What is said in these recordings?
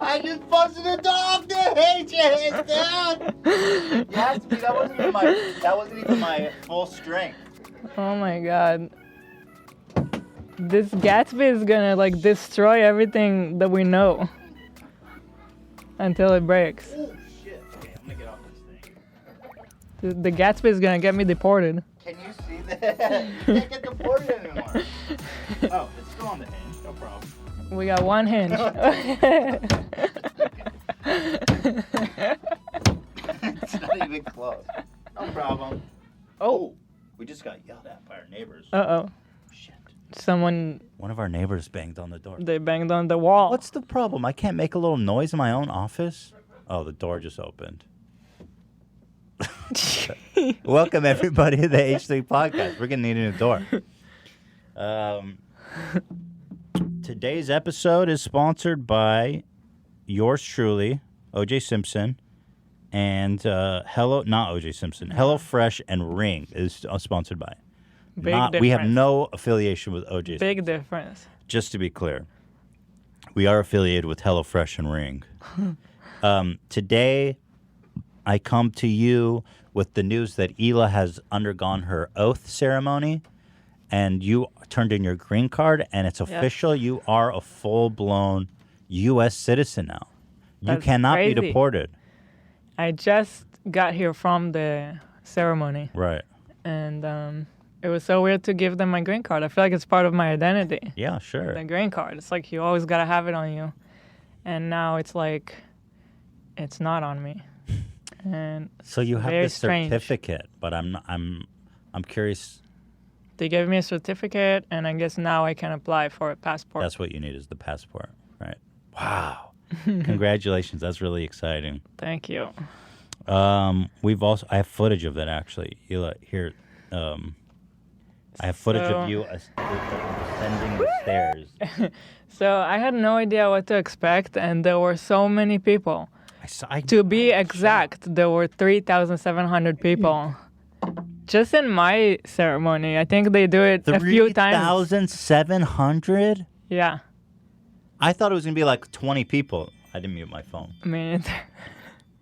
I just busted the door off the hinges, dude. That wasn't even my full strength. Oh my god. This Gatsby is gonna like destroy everything that we know until it breaks. Oh shit. Okay, I'm gonna get off this thing. The Gatsby is gonna get me deported. Can you see that? You can't get deported anymore. Oh, it's still on the hinge. No problem. We got one hinge. It's not even close. No problem. Oh, we just got yelled at by our neighbors. Uh-oh. Shit. One of our neighbors banged on the door. They banged on the wall. What's the problem? I can't make a little noise in my own office? Oh, the door just opened. Welcome, everybody, to the H3 podcast. We're going to need a new door. Today's episode is sponsored by yours truly, O.J. Simpson, and HelloFresh and Ring is sponsored by. We have no affiliation with O.J. Big difference. Just to be clear, we are affiliated with HelloFresh and Ring. Today, I come to you with the news that Hila has undergone her oath ceremony, and you turned in your green card, and it's official. Yes. You are a full-blown U.S. citizen now. That's you cannot crazy. be deported. I just got here from the ceremony. Right. And it was so weird to give them my green card. I feel like it's part of my identity. Yeah, sure. The green card. It's like you always got to have it on you. And now it's like it's not on me. And so you have this strange. certificate, but I'm curious. They gave me a certificate, and I guess now I can apply for a passport. That's what you need is the passport, right? Wow. Congratulations. That's really exciting. Thank you. I have footage of that actually. Here, I have footage of you ascending the stairs. So I had no idea what to expect, and there were so many people. To be exact, there were 3,700 people. Just in my ceremony. I think they do it a few times. 3,700? Yeah. I thought it was going to be like 20 people. I didn't mute my phone. I mean,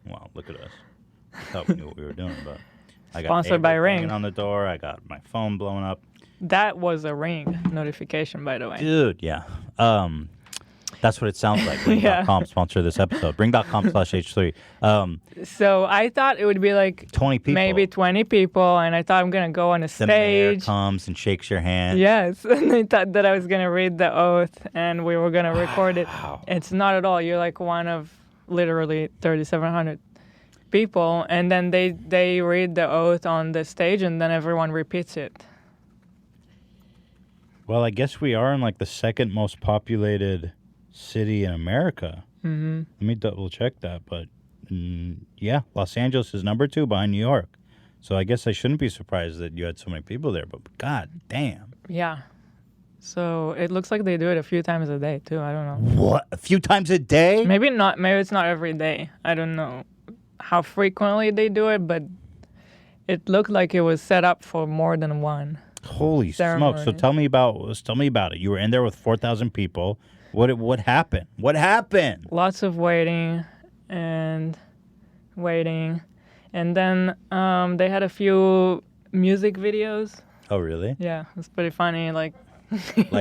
wow, look at us. I thought we knew what we were doing, but I got sponsored by Ring on the door. I got my phone blowing up. That was a Ring notification, by the way. Dude, yeah. That's what it sounds like. Ring.com sponsor this episode. Ring.com/H3. So I thought it would be like 20 people. Maybe 20 people, and I thought I'm going to go on a stage. The mayor comes and shakes your hand. Yes, and I thought that I was going to read the oath, and we were going to record it. It's not at all. You're like one of literally 3,700 people, and then they read the oath on the stage, and then everyone repeats it. Well, I guess we are in like the second most populated city in America. Mm-hmm. Let me double check that, but yeah, Los Angeles is number 2 behind New York. So I guess I shouldn't be surprised that you had so many people there, but god damn. Yeah. So it looks like they do it a few times a day too. I don't know. What? A few times a day? Maybe not. Maybe it's not every day. I don't know how frequently they do it, but it looked like it was set up for more than one. Holy smoke. So tell me about it. You were in there with 4,000 people. What happened? What happened? Lots of waiting. And then they had a few music videos. Oh, really? Yeah, it was pretty funny. Like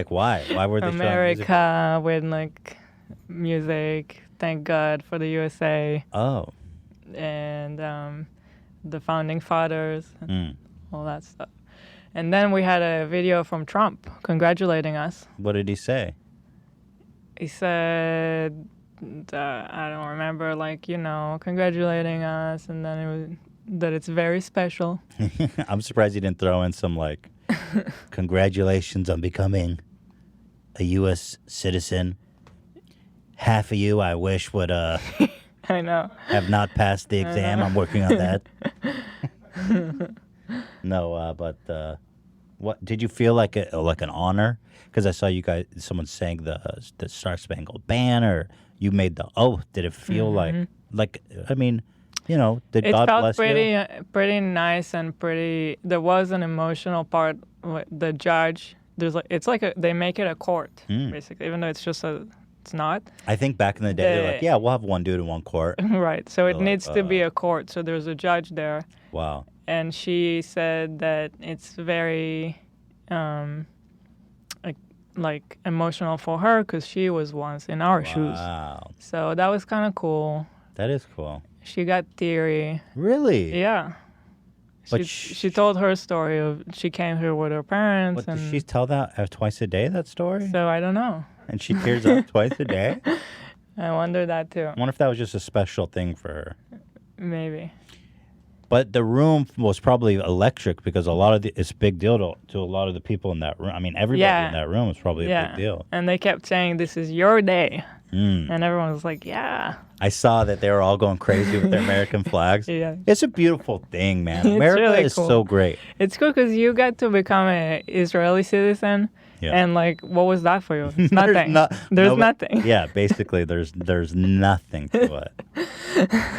why? Why were they showing music? America with like music. Thank God for the USA. Oh. And the founding fathers and all that stuff. And then we had a video from Trump congratulating us. What did he say? He said, I don't remember, congratulating us, and then it was that it's very special. I'm surprised he didn't throw in some, congratulations on becoming a U.S. citizen. Half of you, I wish, would I know. have not passed the exam. I'm working on that. No, but what did you feel like an honor? Because I saw you guys, someone sang the Star Spangled Banner. You made the oath. Did it feel did God bless you? It felt pretty nice and pretty. There was an emotional part with the judge it's like they make it a court basically, even though it's not. I think back in the day, they're like, yeah, we'll have one dude in one court. Right. So it needs to be a court. So there's a judge there. Wow. And she said that it's very, like emotional for her because she was once in our shoes. Wow. So that was kind of cool. That is cool. She got teary. Really? Yeah. But she told her story of she came here with her parents. What, does she tell that twice a day, that story? So I don't know. And she tears up twice a day? I wonder that too. I wonder if that was just a special thing for her. Maybe. But the room was probably electric because it's a big deal to a lot of the people in that room. I mean, everybody in that room was probably a big deal. And they kept saying, this is your day. And everyone was like, yeah. I saw that they were all going crazy with their American flags. Yeah. It's a beautiful thing, man. It's America really is cool. so great. It's cool because you got to become an Israeli citizen. Yeah. And like, what was that for you? It's nothing. There's nothing. Yeah, basically, there's nothing to it.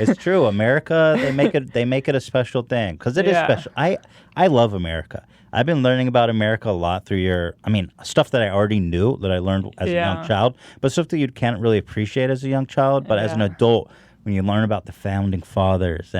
It's true. America, they make it a special thing because it is special. I love America. I've been learning about America a lot through stuff that I already knew that I learned as a young child, but stuff that you can't really appreciate as a young child. But as an adult, when you learn about the founding fathers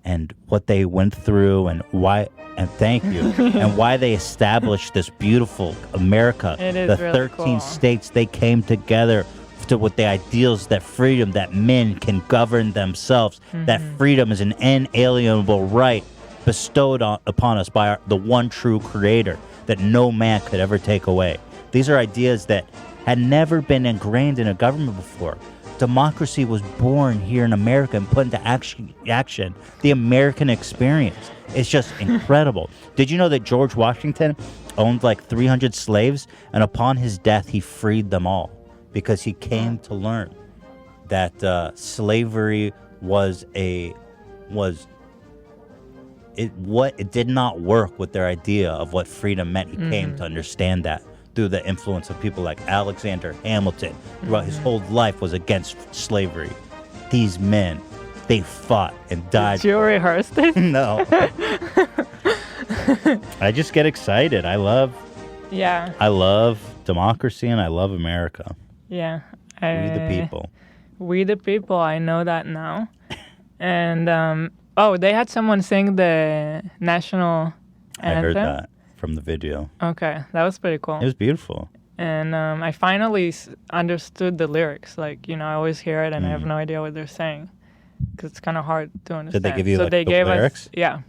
and what they went through and why, and thank you, and why they established this beautiful America, the really 13 cool. states, they came together with the ideals that freedom, that men can govern themselves, that freedom is an inalienable right bestowed upon us by the one true creator that no man could ever take away. These are ideas that had never been ingrained in a government before. Democracy was born here in America and put into action. The American experience. It's just incredible. Did you know that George Washington owned like 300 slaves, and upon his death, he freed them all because he came to learn that slavery it did not work with their idea of what freedom meant. He came to understand that through the influence of people like Alexander Hamilton. Throughout his whole life was against slavery. These men, they fought and died. Did you rehearse it? No. I just get excited. I love democracy and I love America. Yeah. We the people. We the people. I know that now. And they had someone sing the national anthem. I heard that from the video. Okay, that was pretty cool. It was beautiful. And I finally understood the lyrics. Like, I always hear it and I have no idea what they're saying because it's kind of hard to understand. Did they give you they gave lyrics? Us, yeah.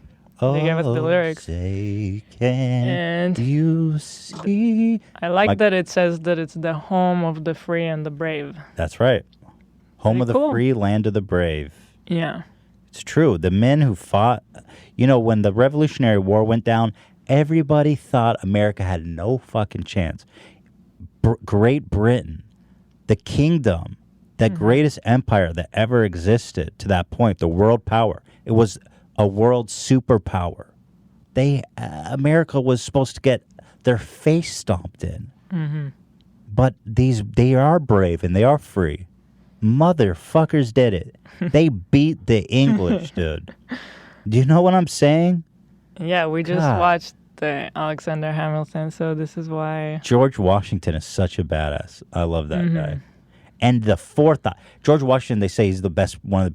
They gave us the lyrics. Say, can you see? I like that it says that it's the home of the free and the brave. That's right. Home of the free, land of the brave. Yeah. It's true. The men who fought, when the Revolutionary War went down, everybody thought America had no fucking chance. Great Britain, the kingdom, the greatest empire that ever existed to that point, the world power. It was a world superpower. America was supposed to get their face stomped in. But they are brave and they are free. Motherfuckers did it. They beat the English, dude. Do you know what I'm saying? Yeah, we just watched the Alexander Hamilton, so this is why. George Washington is such a badass. I love that guy. And the fourth, George Washington, they say he's the best. A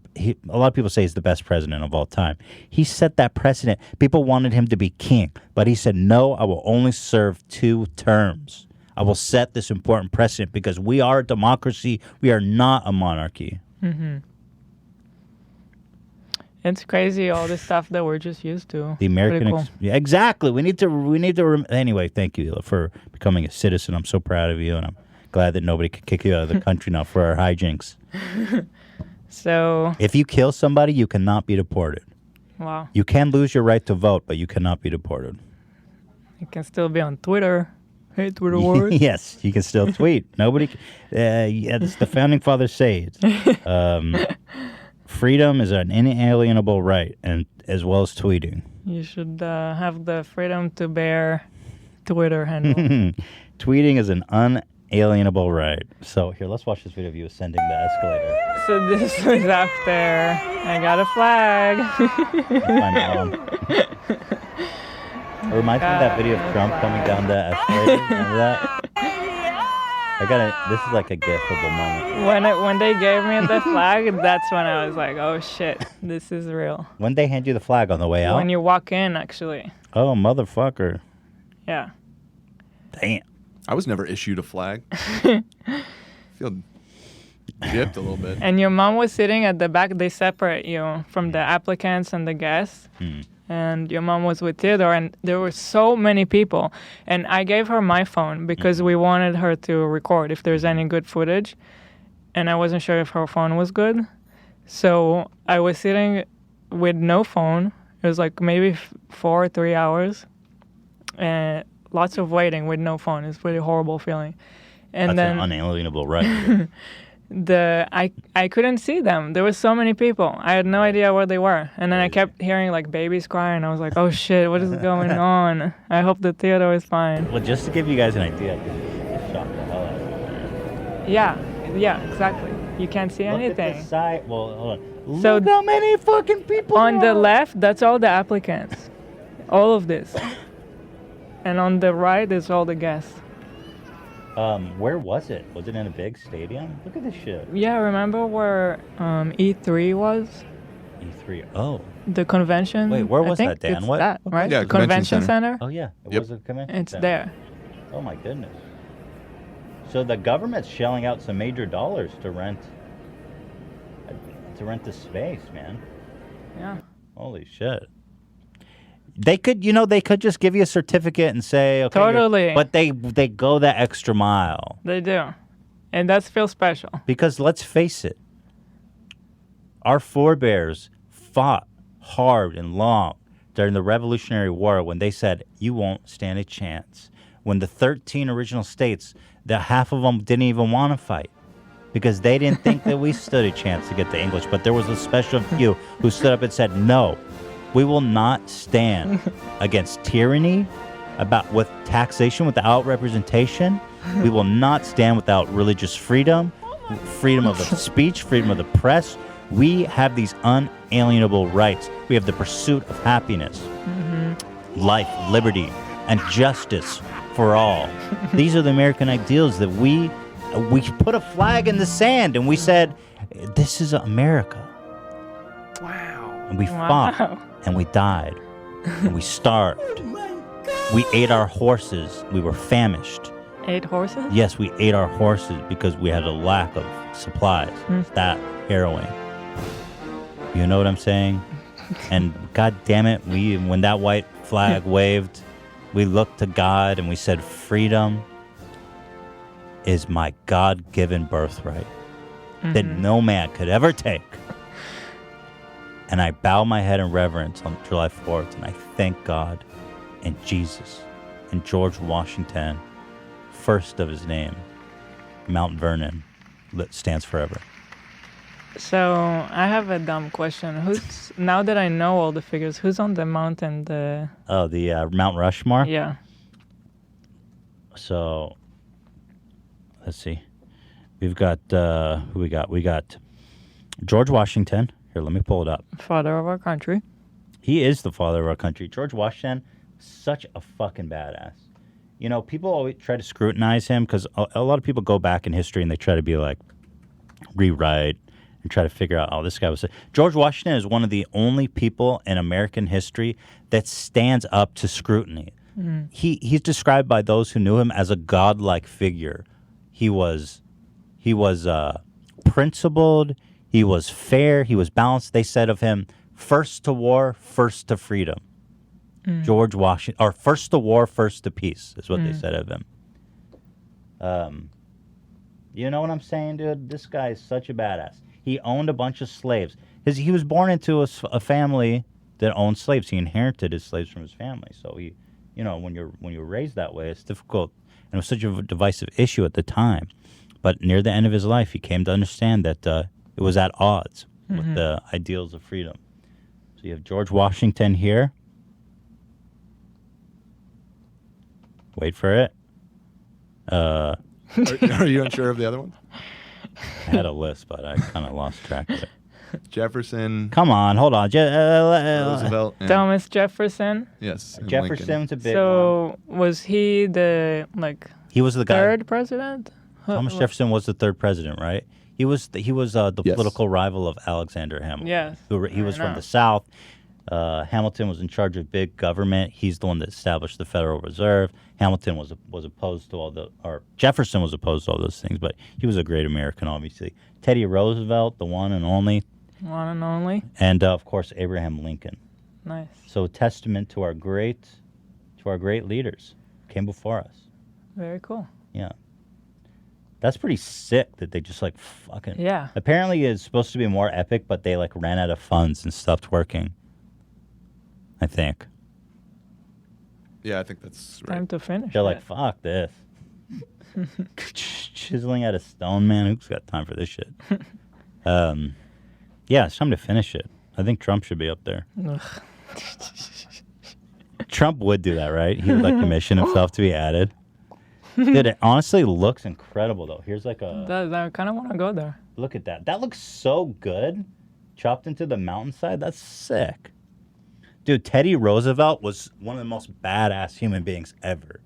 lot of people say he's the best president of all time. He set that precedent. People wanted him to be king, but he said, no, I will only serve 2 terms. I will set this important precedent because we are a democracy. We are not a monarchy. It's crazy, all this stuff that we're just used to. The American, yeah, exactly. We need to. Anyway, thank you for becoming a citizen. I'm so proud of you, and I'm glad that nobody can kick you out of the country now for our hijinks. So, if you kill somebody, you cannot be deported. Wow. You can lose your right to vote, but you cannot be deported. You can still be on Twitter. Hey, Twitter wars. Yes, you can still tweet. Nobody. That's the founding fathers say it. Freedom is an inalienable right, and as well as tweeting. You should have the freedom to bear Twitter handle. Tweeting is an unalienable right. So here, let's watch this video of you ascending the escalator. So this was after I got a flag. That's my mom. It reminds me of that video of Trump coming down the escalator. Remember that? This is like a giftable moment. When they gave me the flag, that's when I was like, oh shit, this is real. When they hand you the flag on the way out? When you walk in, actually. Oh, motherfucker. Yeah. Damn. I was never issued a flag. I feel gypped a little bit. And your mom was sitting at the back. They separate you from the applicants and the guests. And your mom was with Theodore, and there were so many people. And I gave her my phone because we wanted her to record if there's any good footage. And I wasn't sure if her phone was good. So I was sitting with no phone. It was like maybe 4 or 3 hours. And lots of waiting with no phone. It's a pretty horrible feeling. And That's then an unalienable right. I couldn't see them. There were so many people. I had no idea where they were. And then I kept hearing like babies crying. I was like, oh shit, what is going on? I hope that Theodore is fine. Well, just to give you guys an idea, I shot the hell out of it. Yeah, exactly. You can't see anything. Look at the side. Well, hold on. So Look how many fucking people on the left, that's all the applicants. All of this. And on the right is all the guests. Where was it? Was it in a big stadium? Look at this shit. Yeah, remember where E3 was? E3. Oh. The convention. Wait, where was I think that, Dan? it's What? that, right? Yeah, Convention Center. Oh yeah, it Yep. was a convention. It's center. there. Oh my goodness. So the government's shelling out some major dollars to rent the space, man. Yeah. Holy shit. They could just give you a certificate and say, okay. Totally. But they go that extra mile. They do. And that feels special. Because let's face it, our forebears fought hard and long during the Revolutionary War when they said, you won't stand a chance. When the 13 original states, the half of them didn't even want to fight because they didn't think that we stood a chance to get the English. But there was a special few who stood up and said, no. We will not stand against tyranny, with taxation without representation. We will not stand without religious freedom, freedom of speech, freedom of the press. We have these unalienable rights. We have the pursuit of happiness, life, liberty, and justice for all. These are the American ideals that we put a flag in the sand and we said, this is America. Wow. And we fought. And we died. And we starved. We ate our horses. We were famished. Ate horses? Yes, we ate our horses because we had a lack of supplies. It's that harrowing. You know what I'm saying? And God damn it, when that white flag waved, we looked to God and we said, freedom is my God-given birthright that no man could ever take. And I bow my head in reverence on July 4th, and I thank God and Jesus and George Washington, first of his name, Mount Vernon, that stands forever. So I have a dumb question. Now that I know all the figures, who's on the mountain? The Mount Rushmore? Yeah. So, let's see. We've got, who we got? We got George Washington. Here, let me pull it up. Father of our country. He is the father of our country. George Washington, such a fucking badass. You know, people always try to scrutinize him because a lot of people go back in history and they try to be like, rewrite and try to figure out, oh, this guy was... George Washington is one of the only people in American history that stands up to scrutiny. He's described by those who knew him as a godlike figure. He was principled. He was fair. He was balanced. They said of him, first to war, first to freedom. George Washington, or first to war, first to peace, is what they said of him. You know what I'm saying, dude? This guy is such a badass. He owned a bunch of slaves. He was born into a family that owned slaves. He inherited his slaves from his family. So he, you know, when you're raised that way, it's difficult, and it was such a divisive issue at the time. But near the end of his life, he came to understand that it was at odds with the ideals of freedom. So you have George Washington here. Wait for it. Are you unsure of the other ones? I had a list, but I kind of lost track of it. Jefferson, Come on, hold on. Roosevelt, and Thomas Jefferson. yes, and Jefferson's a big one. So was he the He was the guy. third president? Thomas Jefferson was the third president, right? He was the Yes. political rival of Alexander Hamilton. Yes. He was I from know. the South. Hamilton was in charge of big government. He's the one that established the Federal Reserve. Hamilton was opposed to Jefferson was opposed to all those things, but he was a great American, obviously. Teddy Roosevelt, the one and only. One and only. And of course, Abraham Lincoln. Nice. So a testament to our great leaders came before us. Very cool. Yeah. That's pretty sick that they just fucking... Yeah. Apparently it's supposed to be more epic, but they ran out of funds and stopped working. I think. Yeah, I think that's right. Time to finish. They're it. like, fuck this. Chiseling out of stone, man. Who's got time for this shit? Yeah, it's time to finish it. I think Trump should be up there. Ugh. Trump would do that, right? He would commission himself to be added. Dude, it honestly looks incredible, though. Here's I kind of want to go there. Look at that. That looks so good. Chopped into the mountainside. That's sick. Dude, Teddy Roosevelt was one of the most badass human beings ever.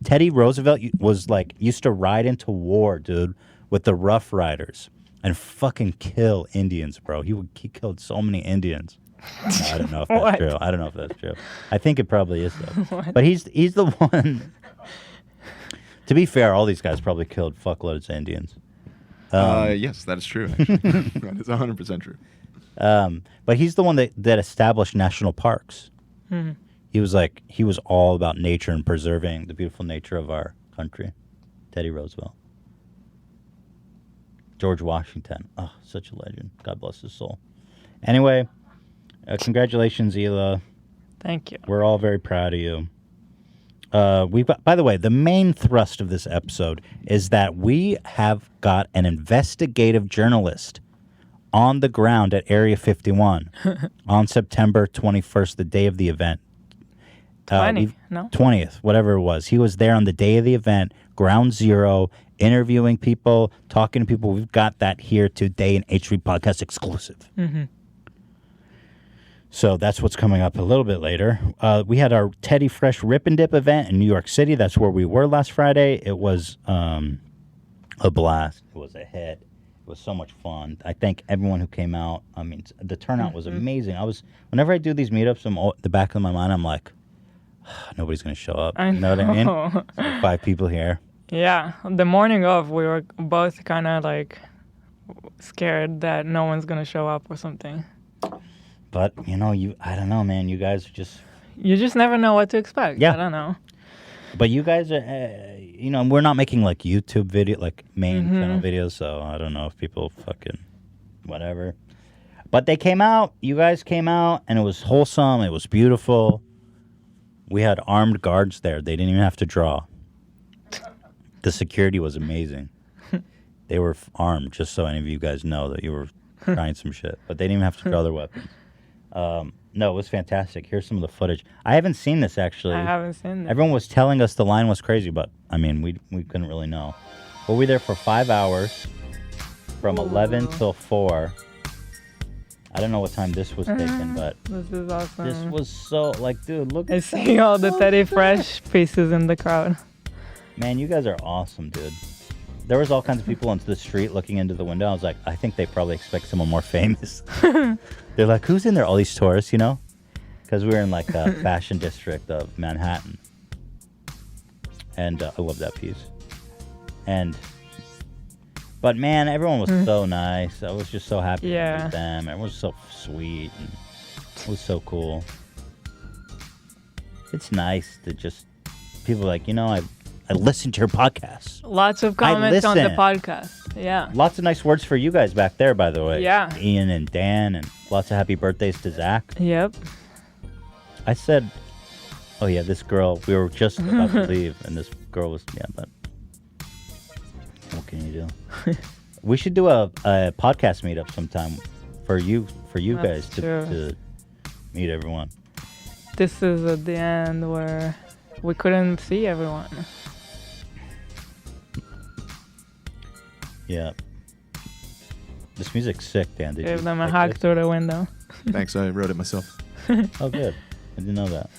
Teddy Roosevelt used to ride into war, dude, with the Rough Riders and fucking kill Indians, bro. He killed so many Indians. No, I don't know if that's true. I don't know if that's true. I think it probably is, though. But he's the one. To be fair, all these guys probably killed fuckloads of Indians. Yes, that is true, actually. That is 100% true. But he's the one that established national parks. Mm-hmm. He was all about nature and preserving the beautiful nature of our country. Teddy Roosevelt. George Washington. Oh, such a legend. God bless his soul. Anyway, congratulations, Hila. Thank you. We're all very proud of you. By the way, the main thrust of this episode is that we have got an investigative journalist on the ground at Area 51 on September 21st, the day of the event. 20th, whatever it was. He was there on the day of the event, ground zero, interviewing people, talking to people. We've got that here today in H3 Podcast exclusive. Mm-hmm. So that's what's coming up a little bit later. We had our Teddy Fresh Rip and Dip event in New York City. That's where we were last Friday. It was a blast. It was a hit. It was so much fun. I thank everyone who came out. I mean, the turnout was amazing. Whenever I do these meetups, the back of my mind, I'm like, nobody's going to show up. You know what I mean? So 5 people here. Yeah. The morning of, we were both kind of scared that no one's going to show up or something. But, I don't know, man. You guys are just... You just never know what to expect. Yeah. I don't know. But you guys are, we're not making YouTube video, main channel videos, so I don't know if people fucking whatever. But they came out. You guys came out, and it was wholesome. It was beautiful. We had armed guards there. They didn't even have to draw. The security was amazing. They were armed, just so any of you guys know that you were trying some shit. But they didn't even have to draw their weapons. No, it was fantastic. Here's some of the footage. I haven't seen this, actually. I haven't seen this. Everyone was telling us the line was crazy, but, we couldn't really know. But we were there for 5 hours, from 11 till 4. I don't know what time this was taken, but... This is awesome. This was so, dude, look at... I see all the Teddy Fresh pieces in the crowd. Man, you guys are awesome, dude. There was all kinds of people onto the street looking into the window. I was like, I think they probably expect someone more famous. They're like, who's in there? All these tourists, Because we were in a fashion district of Manhattan. And I love that piece. But man, everyone was so nice. I was just so happy to meet them. Everyone was so sweet. And it was so cool. It's nice to just, people I listened to your podcast. Lots of comments on the podcast. Yeah. Lots of nice words for you guys back there, by the way. Yeah. Ian and Dan, and lots of happy birthdays to Zach. Yep. I said, oh yeah, this girl, we were just about to leave, and this girl was, but what can you do? We should do a podcast meetup sometime for you guys to meet everyone. This is at the end where we couldn't see everyone. Yeah. This music's sick, Dan. Did Give you them a like hug this? through the window. Thanks, I wrote it myself. Oh, good. I didn't know that.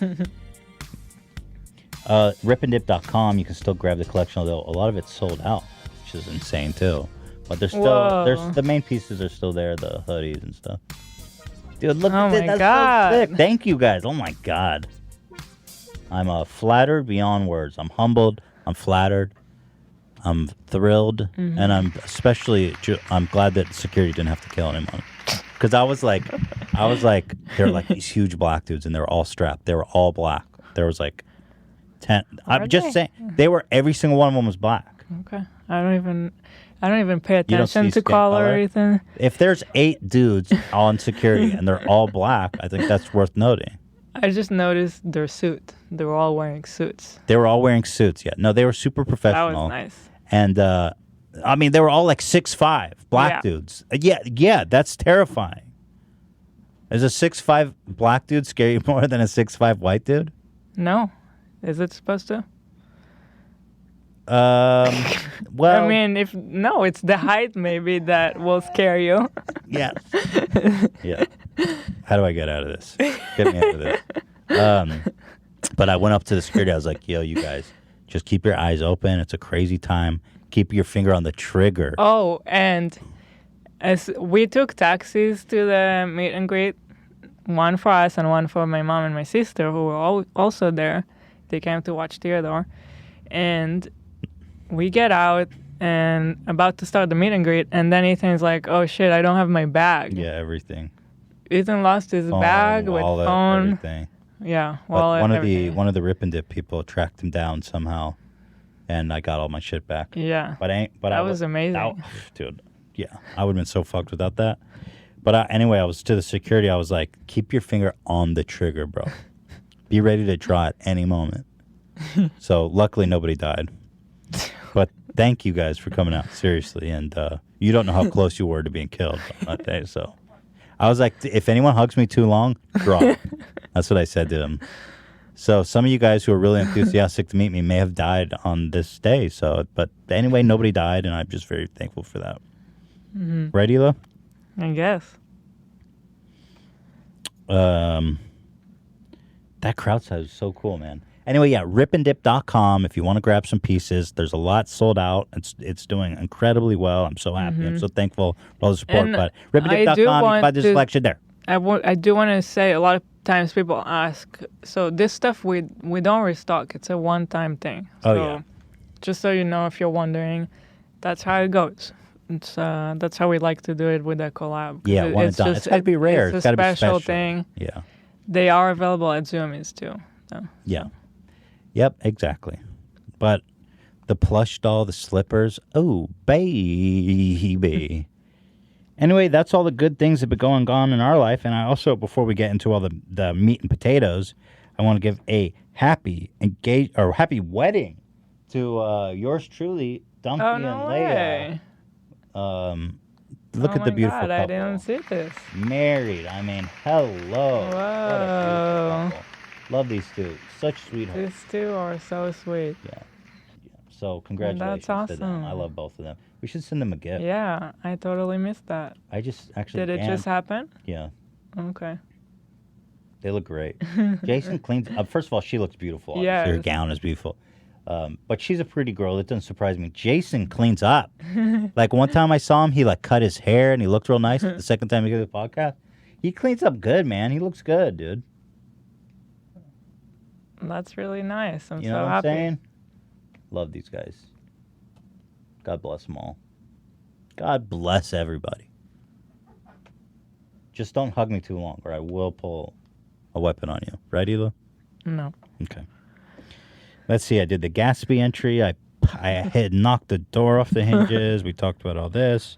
Ripandip.com, you can still grab the collection, although a lot of it's sold out, which is insane too. But there's still the main pieces are still there, the hoodies and stuff. Dude, look at this. That's God. so sick. Thank you guys. Oh my God. I'm flattered beyond words. I'm humbled. I'm flattered. I'm thrilled, and I'm especially I'm glad that security didn't have to kill anyone, because I was like, they're like these huge black dudes, and they were all strapped. They were all black. There was like 10. I'm just saying, they were every single one of them was black. Okay, I don't even pay You don't attention see to skin color or color? anything. If there's 8 dudes on security and they're all black, I think that's worth noting. I just noticed their suit. They were all wearing suits. They were all wearing suits. Yeah, no, they were super That professional. was nice. And I mean, they were all like 6'5" black dudes. Yeah, that's terrifying. Is a 6'5" black dude scare you more than a 6'5" white dude? No, is it supposed to? Well, I mean, it's the height maybe that will scare you. yeah. How do I get out of this? Get me out of this. But I went up to the security. I was like, yo, you guys, just keep your eyes open. It's a crazy time. Keep your finger on the trigger. Oh, and as we took taxis to the meet and greet, one for us and one for my mom and my sister, who were also there. They came to watch Theodore. And we get out and about to start the meet and greet, and then Ethan's like, oh shit, I don't have my bag. Yeah, everything. Ethan lost his Phone, bag wallet, with phone. everything. Yeah, But wallet, one of everything. the Rip and Dip people tracked him down somehow, and I got all my shit back. Yeah. But that was amazing. Dude. Yeah, I would have been so fucked without that. But anyway, I was to the security. I was like, keep your finger on the trigger, bro. Be ready to draw at any moment. So luckily nobody died. But thank you guys for coming out, seriously. And you don't know how close you were to being killed on that day. So I was like, if anyone hugs me too long, draw. That's what I said to them. So some of you guys who are really enthusiastic to meet me may have died on this day. So, but anyway, nobody died, and I'm just very thankful for that. Mm-hmm. Right, Hila? I guess. That crowd size is so cool, man. Anyway, yeah, ripandip.com if you want to grab some pieces. There's a lot sold out. It's doing incredibly well. I'm so happy. I'm so thankful for all the support. And but ripandip.com, you can buy the selection there. I do want to say, a lot of times people ask, so this stuff we don't restock. It's a one-time thing. Oh, So yeah. just so you know, if you're wondering, that's how it goes. It's that's how we like to do it with a collab. Yeah, one and done. It's got to be rare. It's It's a got to be special special thing. Yeah. They are available at Zoomies too. So. Yeah. Yep, exactly. But the plush doll, the slippers, oh, baby. Anyway, that's all the good things that have been going on in our life. And I also, before we get into all the meat and potatoes, I want to give a happy wedding to yours truly, Dumpy Oh, and no Leia. way. Look at the beautiful God, couple. I didn't see this. Married. I mean, hello. What a Whoa. beautiful couple. Love these two. Such sweethearts. These two are so sweet. Yeah. So congratulations to them. awesome. I love both of them. We should send them a gift. Yeah, I totally missed that. I just actually. Did it just happen? Yeah. Okay. They look great. Jason cleans up. First of all, she looks beautiful. Obviously. Yes. Her gown is beautiful. But she's a pretty girl. It doesn't surprise me. Jason cleans up. Like one time I saw him, he like cut his hair and he looked real nice. The second time he did the podcast, he cleans up good, man. He looks good, dude. That's really nice. I'm You so know what happy. I'm saying? Love these guys. God bless them all. God bless everybody. Just don't hug me too long or I will pull a weapon on you. Right, Hila? No. Okay. Let's see. I did the Gatsby entry. I had knocked the door off the hinges. We talked about all this.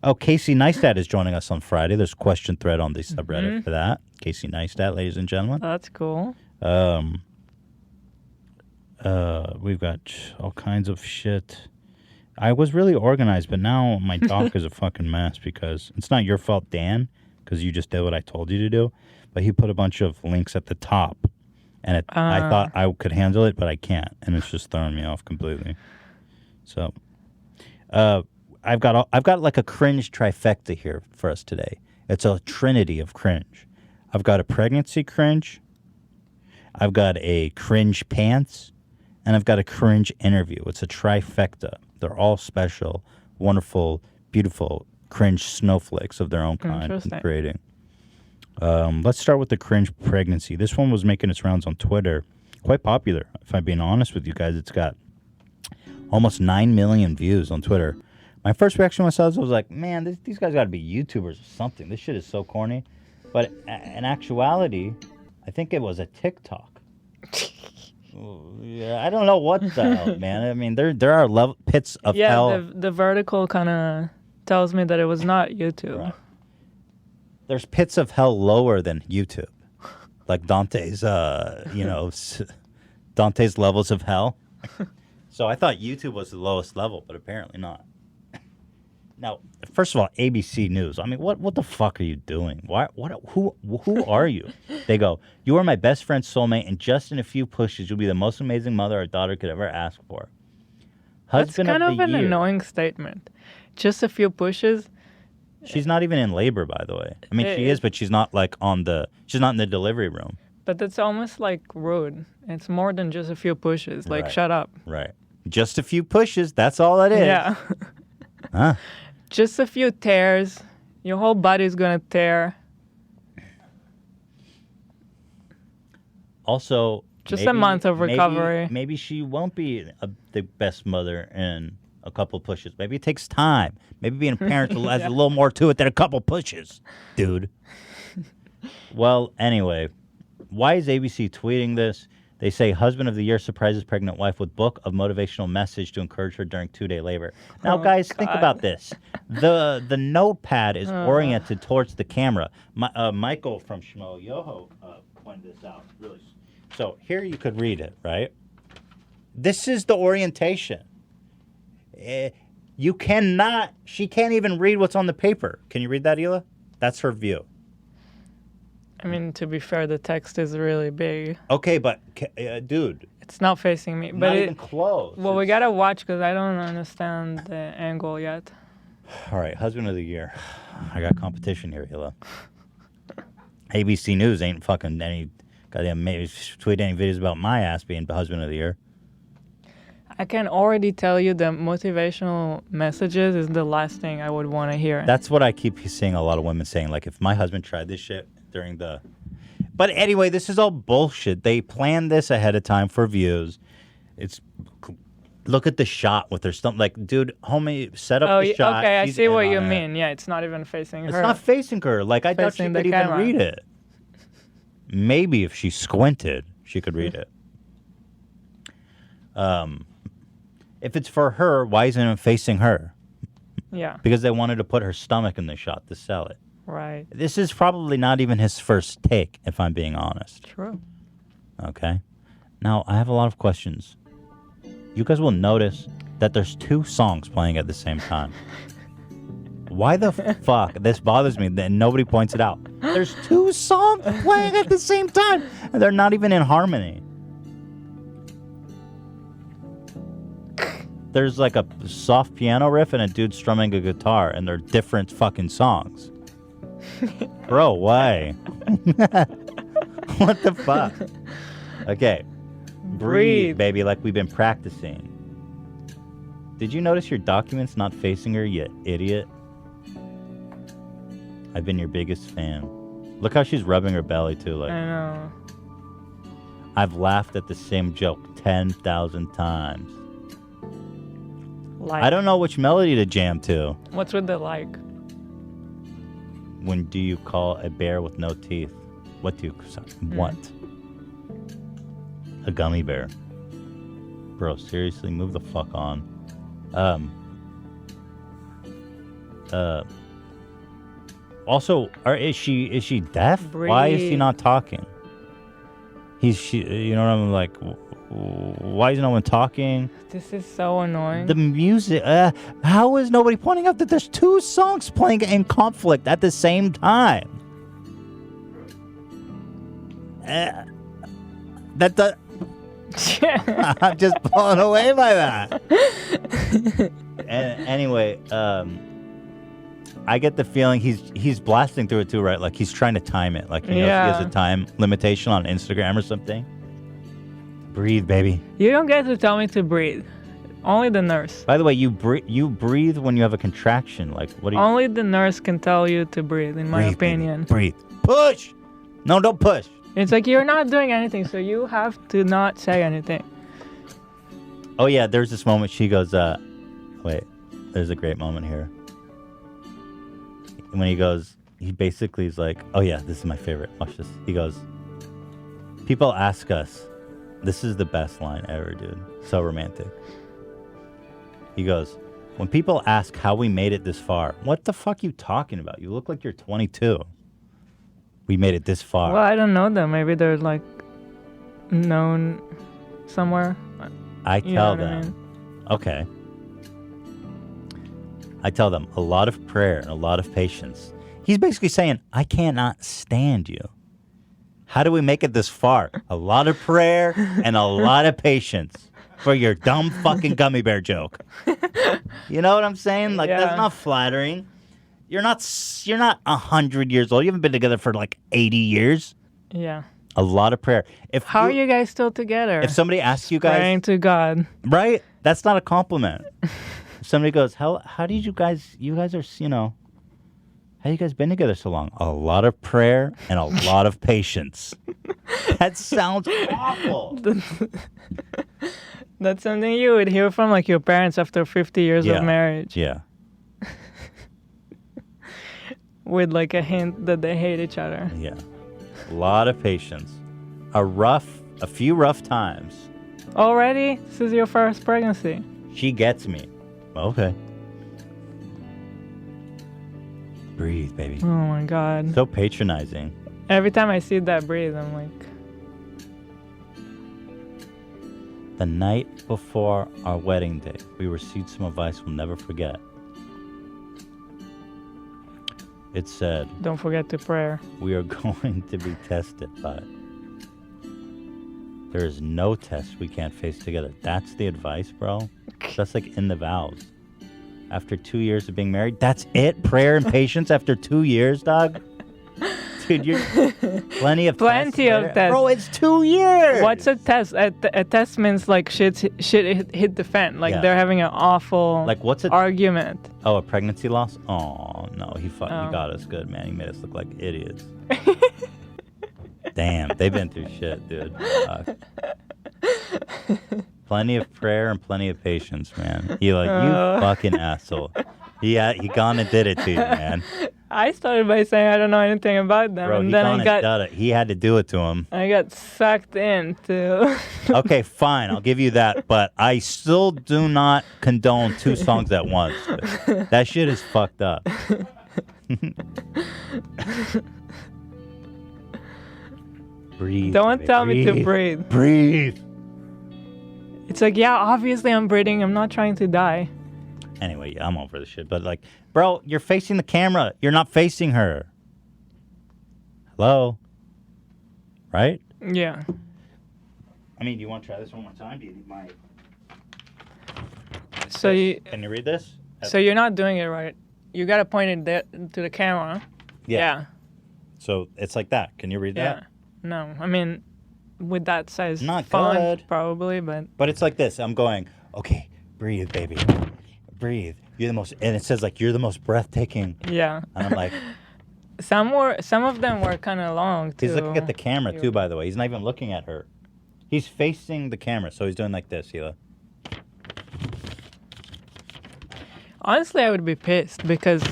Oh, Casey Neistat is joining us on Friday. There's a question thread on the subreddit for that. Casey Neistat, ladies and gentlemen. That's cool. We've got all kinds of shit. I was really organized, but now my doc is a fucking mess because it's not your fault, Dan, because you just did what I told you to do. But he put a bunch of links at the top, and I thought I could handle it, but I can't, and it's just throwing me off completely. So, I've got like a cringe trifecta here for us today. It's a trinity of cringe. I've got a pregnancy cringe. I've got a cringe pants, and I've got a cringe interview. It's a trifecta. They're all special, wonderful, beautiful cringe snowflakes of their own kind I'm creating. Let's start with the cringe pregnancy. This one was making its rounds on Twitter. Quite popular. If I'm being honest with you guys, it's got almost 9 million views on Twitter. My first reaction myself was like, man, these guys got to be YouTubers or something. This shit is so corny. But in actuality, I think it was a TikTok. Yeah, I don't know what the hell, man. I mean, there are pits of hell. Yeah, the vertical kind of tells me that it was not YouTube. Right. There's pits of hell lower than YouTube. Like Dante's, Dante's levels of hell. So I thought YouTube was the lowest level, but apparently not. Now, first of all, ABC News. I mean, what the fuck are you doing? Who are you? They go, you are my best friend's soulmate, and just in a few pushes, you'll be the most amazing mother our daughter could ever ask for. Husband That's kind of the an year. Annoying statement. Just a few pushes. She's not even in labor, by the way. I mean, she is, but she's not like she's not in the delivery room. But that's almost like rude. It's more than just a few pushes. Like, Right. shut up. Right. Just a few pushes. That's all it is. Yeah. Huh? Just a few tears. Your whole body's gonna tear. Also, just a month of recovery. Maybe she won't be the best mother in a couple pushes. Maybe it takes time. Maybe being a parent has a little more to it than a couple pushes, dude. Well, anyway, why is ABC tweeting this? They say husband of the year surprises pregnant wife with book of motivational message to encourage her during 2-day labor. Now, guys, think about this. The notepad is oriented towards the camera. Michael from Shmo Yoho pointed this out. Really. So here you could read it, right? This is the orientation. You cannot. She can't even read what's on the paper. Can you read that, Hila? That's her view. I mean, to be fair, the text is really big. Okay, but dude, it's not facing me. Not but even close. Well, we gotta watch because I don't understand the angle yet. All right, husband of the year. I got competition here, Hila. ABC News ain't fucking any goddamn tweet any videos about my ass being the husband of the year. I can already tell you that motivational messages is the last thing I would want to hear. That's what I keep seeing a lot of women saying. Like, if my husband tried this shit during the... But anyway, this is all bullshit. They planned this ahead of time for views. It's... Look at the shot with her stomach. Like, dude, homie, set up the shot. Okay, I She's see what in you on it. mean. Yeah, it's not even facing her. It's not facing her. Like, I doubt she could even read it. Maybe if she squinted, she could read it. If it's for her, why isn't it facing her? Yeah. Because they wanted to put her stomach in the shot to sell it. Right. This is probably not even his first take, if I'm being honest. True. Okay. Now, I have a lot of questions. You guys will notice that there's 2 songs playing at the same time. Why the fuck? This bothers me that nobody points it out. There's 2 songs playing at the same time, and they're not even in harmony. There's like a soft piano riff and a dude strumming a guitar, and they're different fucking songs. Bro, why? What the fuck? Okay. Breathe, baby, like we've been practicing. Did you notice your document's not facing her, you idiot? I've been your biggest fan. Look how she's rubbing her belly, too. Like, I know. I've laughed at the same joke 10,000 times. Like. I don't know which melody to jam to. What's with the like? When do you call a bear with no teeth? What do you want? A gummy bear. Bro, seriously, move the fuck on. Also, is she deaf? Breathe. Why is she not talking? You know what I'm like? Why is no one talking? This is so annoying. The music. How is nobody pointing out that there's 2 songs playing in conflict at the same time? I'm just blown away by that. Anyway, I get the feeling he's blasting through it too, right? Like he's trying to time it. Like he has a time limitation on Instagram or something. Breathe, baby. You don't get to tell me to breathe. Only the nurse. By the way, you breathe when you have a contraction. Like what do you? Only the nurse can tell you to breathe, in my opinion. Baby, breathe. Push. No, don't push. It's like you're not doing anything, so you have to not say anything. Oh yeah, there's this moment. She goes, wait. There's a great moment here. When he basically is like, oh yeah, this is my favorite. Watch this. He goes, people ask us. This is the best line ever, dude. So romantic. He goes, when people ask how we made it this far, what the fuck you talking about? You look like you're 22. We made it this far. Well, I don't know them. Maybe they're like known somewhere. I tell them, okay. I tell them a lot of prayer and a lot of patience. He's basically saying, I cannot stand you. How do we make it this far? A lot of prayer and a lot of patience for your dumb fucking gummy bear joke. You know what I'm saying? Like, that's not flattering. You're not 100 years old. You haven't been together for like 80 years. Yeah. A lot of prayer. How are you guys still together? If somebody asks you guys... Praying to God. Right? That's not a compliment. If somebody goes, how did you guys are, how you guys been together so long? A lot of prayer and a lot of patience. That sounds awful. That's something you would hear from like your parents after 50 years of marriage. Yeah. With like a hint that they hate each other. Yeah. A lot of patience. A few rough times. Already? This is your first pregnancy. She gets me. Okay. Breathe, baby. Oh my God. So patronizing. Every time I see that breathe, I'm like... The night before our wedding day, we received some advice we'll never forget. It said... Don't forget to pray. We are going to be tested, but there is no test we can't face together. That's the advice, bro. That's like in the vows. After 2 years of being married, that's it? Prayer and patience after 2 years, dog? Dude, you're plenty of tests. Bro, it's 2 years. What's a test? A test means like shit hit the fan. Like they're having an awful argument. Oh, a pregnancy loss? Oh, no. He got us good, man. He made us look like idiots. Damn, they've been through shit, dude. Plenty of prayer and plenty of patience, man. You fucking asshole. He gone and did it to you, man. I started by saying I don't know anything about them, bro, and then he had to do it to him. I got sucked into. Okay, fine, I'll give you that, but I still do not condone 2 songs at once. That shit is fucked up. Breathe. Don't tell me to breathe. Breathe. It's like, yeah, obviously I'm breathing. I'm not trying to die. Anyway, I'm over this shit. But like, bro, you're facing the camera. You're not facing her. Hello? Right? Yeah. I mean, do you want to try this one more time? Do you need my... Can you read this? So you're not doing it right. You got to point it to the camera. Yeah. So it's like that. Can you read that? No. I mean, with that size not font, good. Probably, but... But it's like this. I'm going, okay, breathe, baby. Breathe. You're the most... And it says, like, you're the most breathtaking. Yeah. And I'm like... Some of them were kind of long, too. He's looking at the camera, too, by the way. He's not even looking at her. He's facing the camera, so he's doing like this, Hila. Honestly, I would be pissed, because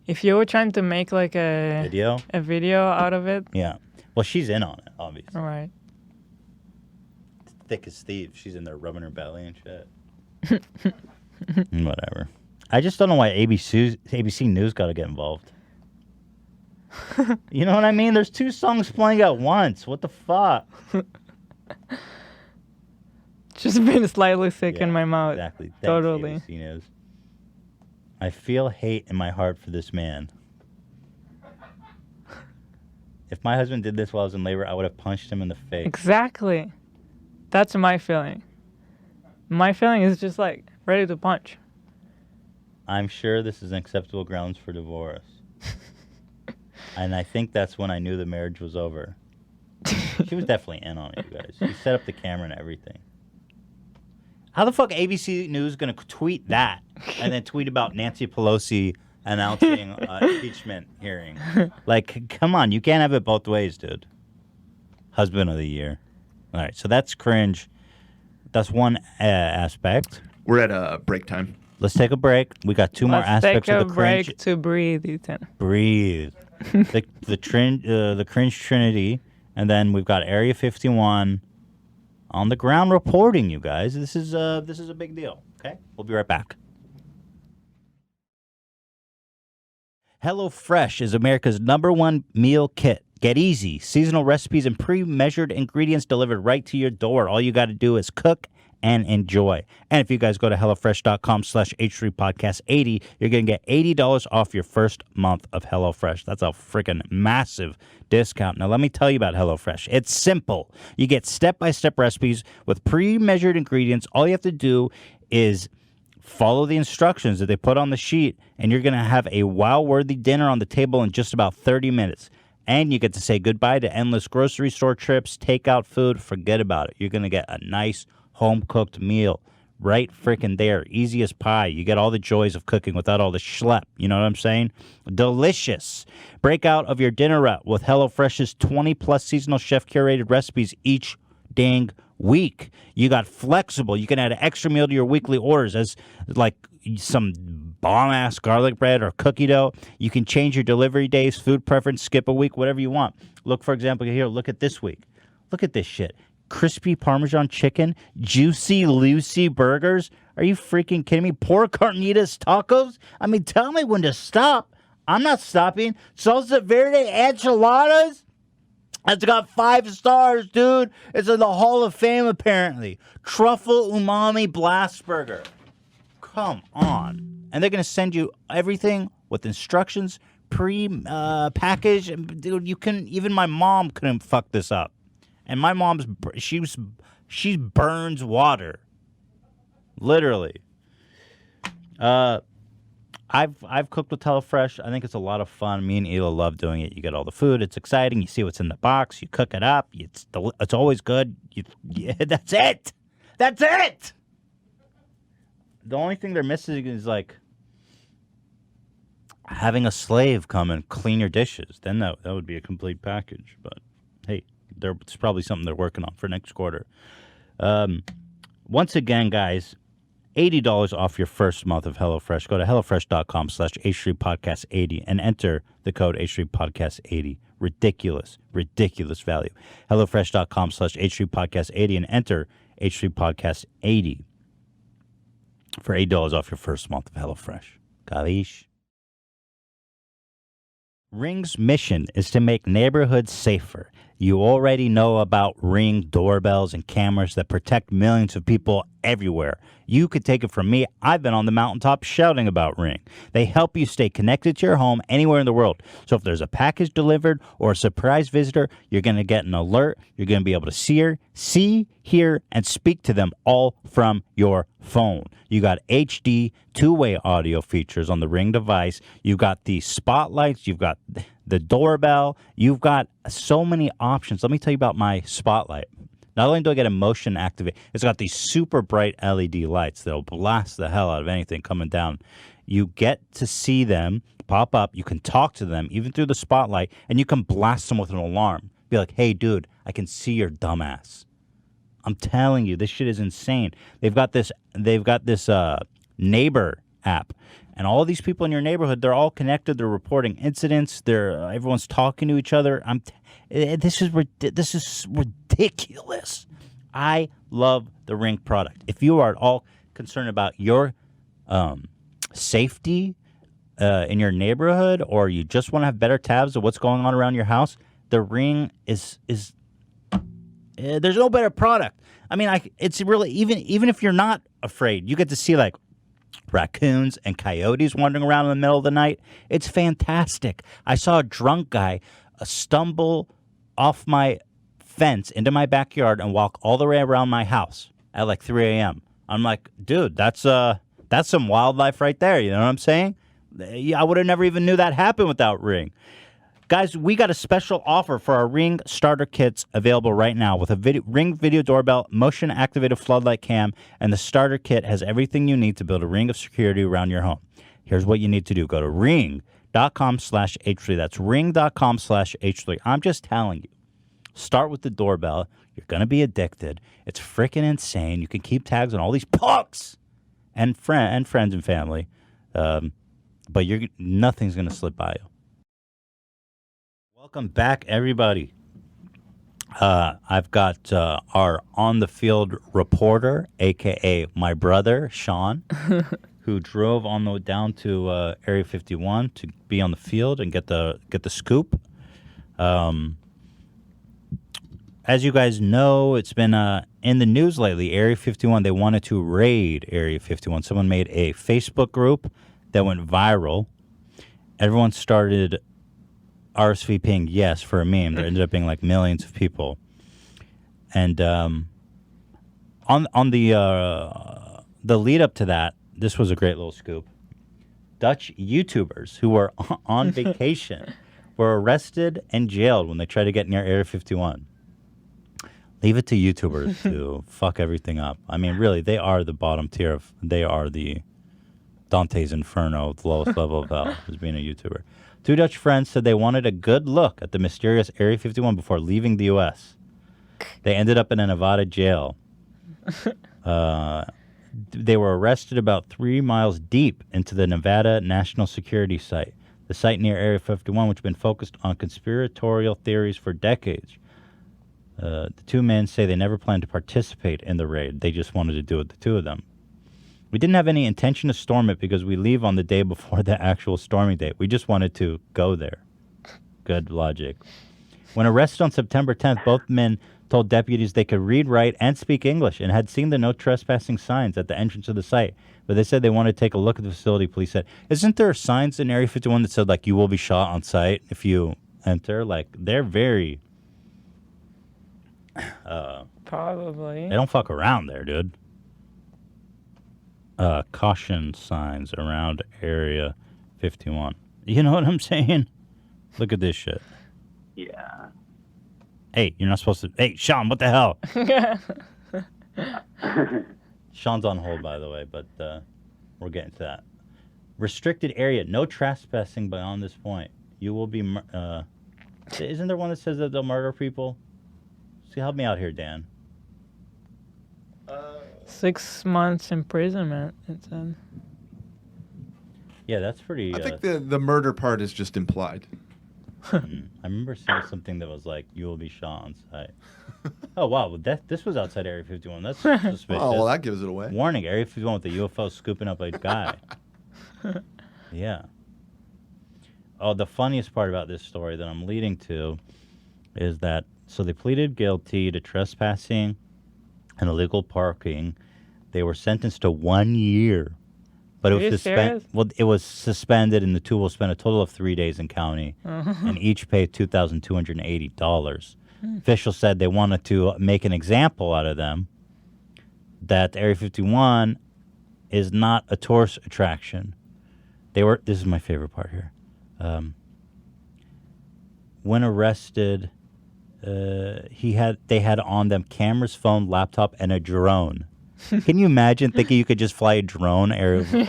if you were trying to make, like, a video out of it... Yeah. Well, she's in on it, obviously. All right. Thick as Steve. She's in there rubbing her belly and shit. Whatever. I just don't know why ABC News got to get involved. You know what I mean? There's 2 songs playing at once. What the fuck? Just being slightly sick in my mouth. Exactly. Thanks, totally. ABC News. I feel hate in my heart for this man. If my husband did this while I was in labor, I would have punched him in the face. Exactly. That's my feeling. My feeling is just like ready to punch. I'm sure this is acceptable grounds for divorce. And I think that's when I knew the marriage was over. She was definitely in on it, you guys. She set up the camera and everything. How the fuck ABC News gonna tweet that and then tweet about Nancy Pelosi announcing impeachment hearing? Like, come on, you can't have it both ways, dude. Husband of the year. All right, so that's cringe. That's one aspect. We're at break time. Let's take a break. We got two more aspects of the cringe. Take a break to breathe, Ethan. Breathe. the cringe trinity, and then we've got Area 51 on the ground reporting. You guys, this is a big deal. Okay, we'll be right back. HelloFresh is America's #1 meal kit. Get easy, seasonal recipes and pre-measured ingredients delivered right to your door. All you got to do is cook and enjoy. And if you guys go to HelloFresh.com/H3Podcast80, you're going to get $80 off your first month of HelloFresh. That's a freaking massive discount. Now, let me tell you about HelloFresh. It's simple. You get step-by-step recipes with pre-measured ingredients. All you have to do is follow the instructions that they put on the sheet, and you're going to have a wow-worthy dinner on the table in just about 30 minutes. And you get to say goodbye to endless grocery store trips, takeout food. Forget about it. You're going to get a nice home-cooked meal right freaking there. Easy as pie. You get all the joys of cooking without all the schlep. You know what I'm saying? Delicious. Break out of your dinner rut with HelloFresh's 20-plus seasonal chef-curated recipes each dang week. You got flexible. You can add an extra meal to your weekly orders as like some bomb-ass garlic bread or cookie dough. You can change your delivery days, food preference, skip a week, whatever you want. Look, for example, here, look at this week. Look at this shit. Crispy Parmesan chicken, juicy Lucy burgers. Are you freaking kidding me? Pork carnitas tacos? I mean, tell me when to stop. I'm not stopping. Salsa verde enchiladas? It's got 5 stars, dude. It's in the Hall of Fame, apparently. Truffle umami blast burger. Come on. And they're going to send you everything with instructions, pre-packaged. Dude, you can, even my mom couldn't fuck this up. And my mom's, she burns water. Literally. I've cooked with HelloFresh. I think it's a lot of fun. Me and Hila love doing it. You get all the food. It's exciting. You see what's in the box. You cook it up. It's always good. That's it. That's it. The only thing they're missing is like having a slave come and clean your dishes. Then that would be a complete package. But hey, it's probably something they're working on for next quarter. Once again, guys, $80 off your first month of HelloFresh. Go to HelloFresh.com/H3Podcast80 and enter the code H3Podcast80. Ridiculous value. HelloFresh.com/H3Podcast80 and enter H3Podcast80 for $8 off your first month of HelloFresh. Capiche? Ring's mission is to make neighborhoods safer. You already know about Ring doorbells and cameras that protect millions of people everywhere. You could take it from me. I've been on the mountaintop shouting about Ring. They help you stay connected to your home anywhere in the world. So if there's a package delivered or a surprise visitor, you're going to get an alert. You're going to be able to see, hear, and speak to them all from your phone. You got HD two-way audio features on the Ring device. You've got the spotlights. You've got the doorbell. You've got so many options. Let me tell you about my spotlight. Not only do I get a motion activate, it's got these super bright LED lights that'll blast the hell out of anything coming down. You get to see them pop up. You can talk to them even through the spotlight, and you can blast them with an alarm. Be like, hey, dude, I can see your dumbass. I'm telling you, this shit is insane. They've got this neighbor app. And all these people in your neighborhood, they're all connected. They're reporting incidents. Everyone's talking to each other. This is ridiculous. I love the Ring product. If you are at all concerned about your safety in your neighborhood, or you just want to have better tabs of what's going on around your house, the Ring is there's no better product. I mean, it's really even if you're not afraid, you get to see like raccoons and coyotes wandering around in the middle of the night. It's fantastic. I saw a drunk guy stumble off my fence into my backyard and walk all the way around my house at like 3 a.m. I'm like, dude, that's That's some wildlife right there. You know what I'm saying? I would have never even knew that happened without Ring. Guys, we got a special offer for our Ring starter kits available right now with a Ring video doorbell, motion-activated floodlight cam, and the starter kit has everything you need to build a ring of security around your home. Here's what you need to do. Go to ring.com/H3. That's ring.com/H3. I'm just telling you. Start with the doorbell. You're going to be addicted. It's freaking insane. You can keep tabs on all these punks and friends and family. But nothing's going to slip by you. Welcome back, everybody. I've got our on-the-field reporter, a.k.a. my brother, Sean, who drove down to Area 51 to be on the field and get the scoop. As you guys know, it's been in the news lately. Area 51, they wanted to raid Area 51. Someone made a Facebook group that went viral. Everyone started RSVPing yes for a meme. There ended up being like millions of people. And on the lead up to that, this was a great little scoop. Dutch YouTubers who were on vacation were arrested and jailed when they tried to get near Area 51. Leave it to YouTubers to fuck everything up. I mean, really, they are the bottom tier they are the Dante's Inferno, the lowest level of hell, as being a YouTuber. 2 Dutch friends said they wanted a good look at the mysterious Area 51 before leaving the U.S. They ended up in a Nevada jail. They were arrested about 3 miles deep into the Nevada National Security Site, the site near Area 51, which has been focused on conspiratorial theories for decades. The 2 men say they never planned to participate in the raid. They just wanted to do it, the 2 of them. We didn't have any intention to storm it because we leave on the day before the actual storming date. We just wanted to go there. Good logic. When arrested on September 10th, both men told deputies they could read, write, and speak English and had seen the no trespassing signs at the entrance of the site. But they said they wanted to take a look at the facility. Police said, isn't there signs in Area 51 that said, like, you will be shot on sight if you enter? Like, they're very... Probably. They don't fuck around there, dude. Caution signs around Area 51. You know what I'm saying? Look at this shit. Yeah. Hey, you're not supposed to... Hey, Sean, what the hell? Sean's on hold, by the way, but we're getting to that. Restricted area. No trespassing beyond this point. You will be... isn't there one that says that they'll murder people? See, help me out here, Dan. 6 months imprisonment, it said. Yeah, that's pretty... I think the murder part is just implied. I remember seeing something that was like, you will be shot on sight. Oh, wow. Well, this was outside Area 51. That's suspicious. Oh, well, that gives it away. Warning, Area 51 with the UFO scooping up a guy. Yeah. Oh, the funniest part about this story that I'm leading to is that, so they pleaded guilty to trespassing and illegal parking. They were sentenced to 1 year. But it was it was suspended, and the 2 will spend a total of 3 days in county, and each pay $2,280. Officials said they wanted to make an example out of them, that Area 51 is not a tourist attraction. This is my favorite part here. When arrested, they had on them cameras, phone, laptop, and a drone. Can you imagine thinking you could just fly a drone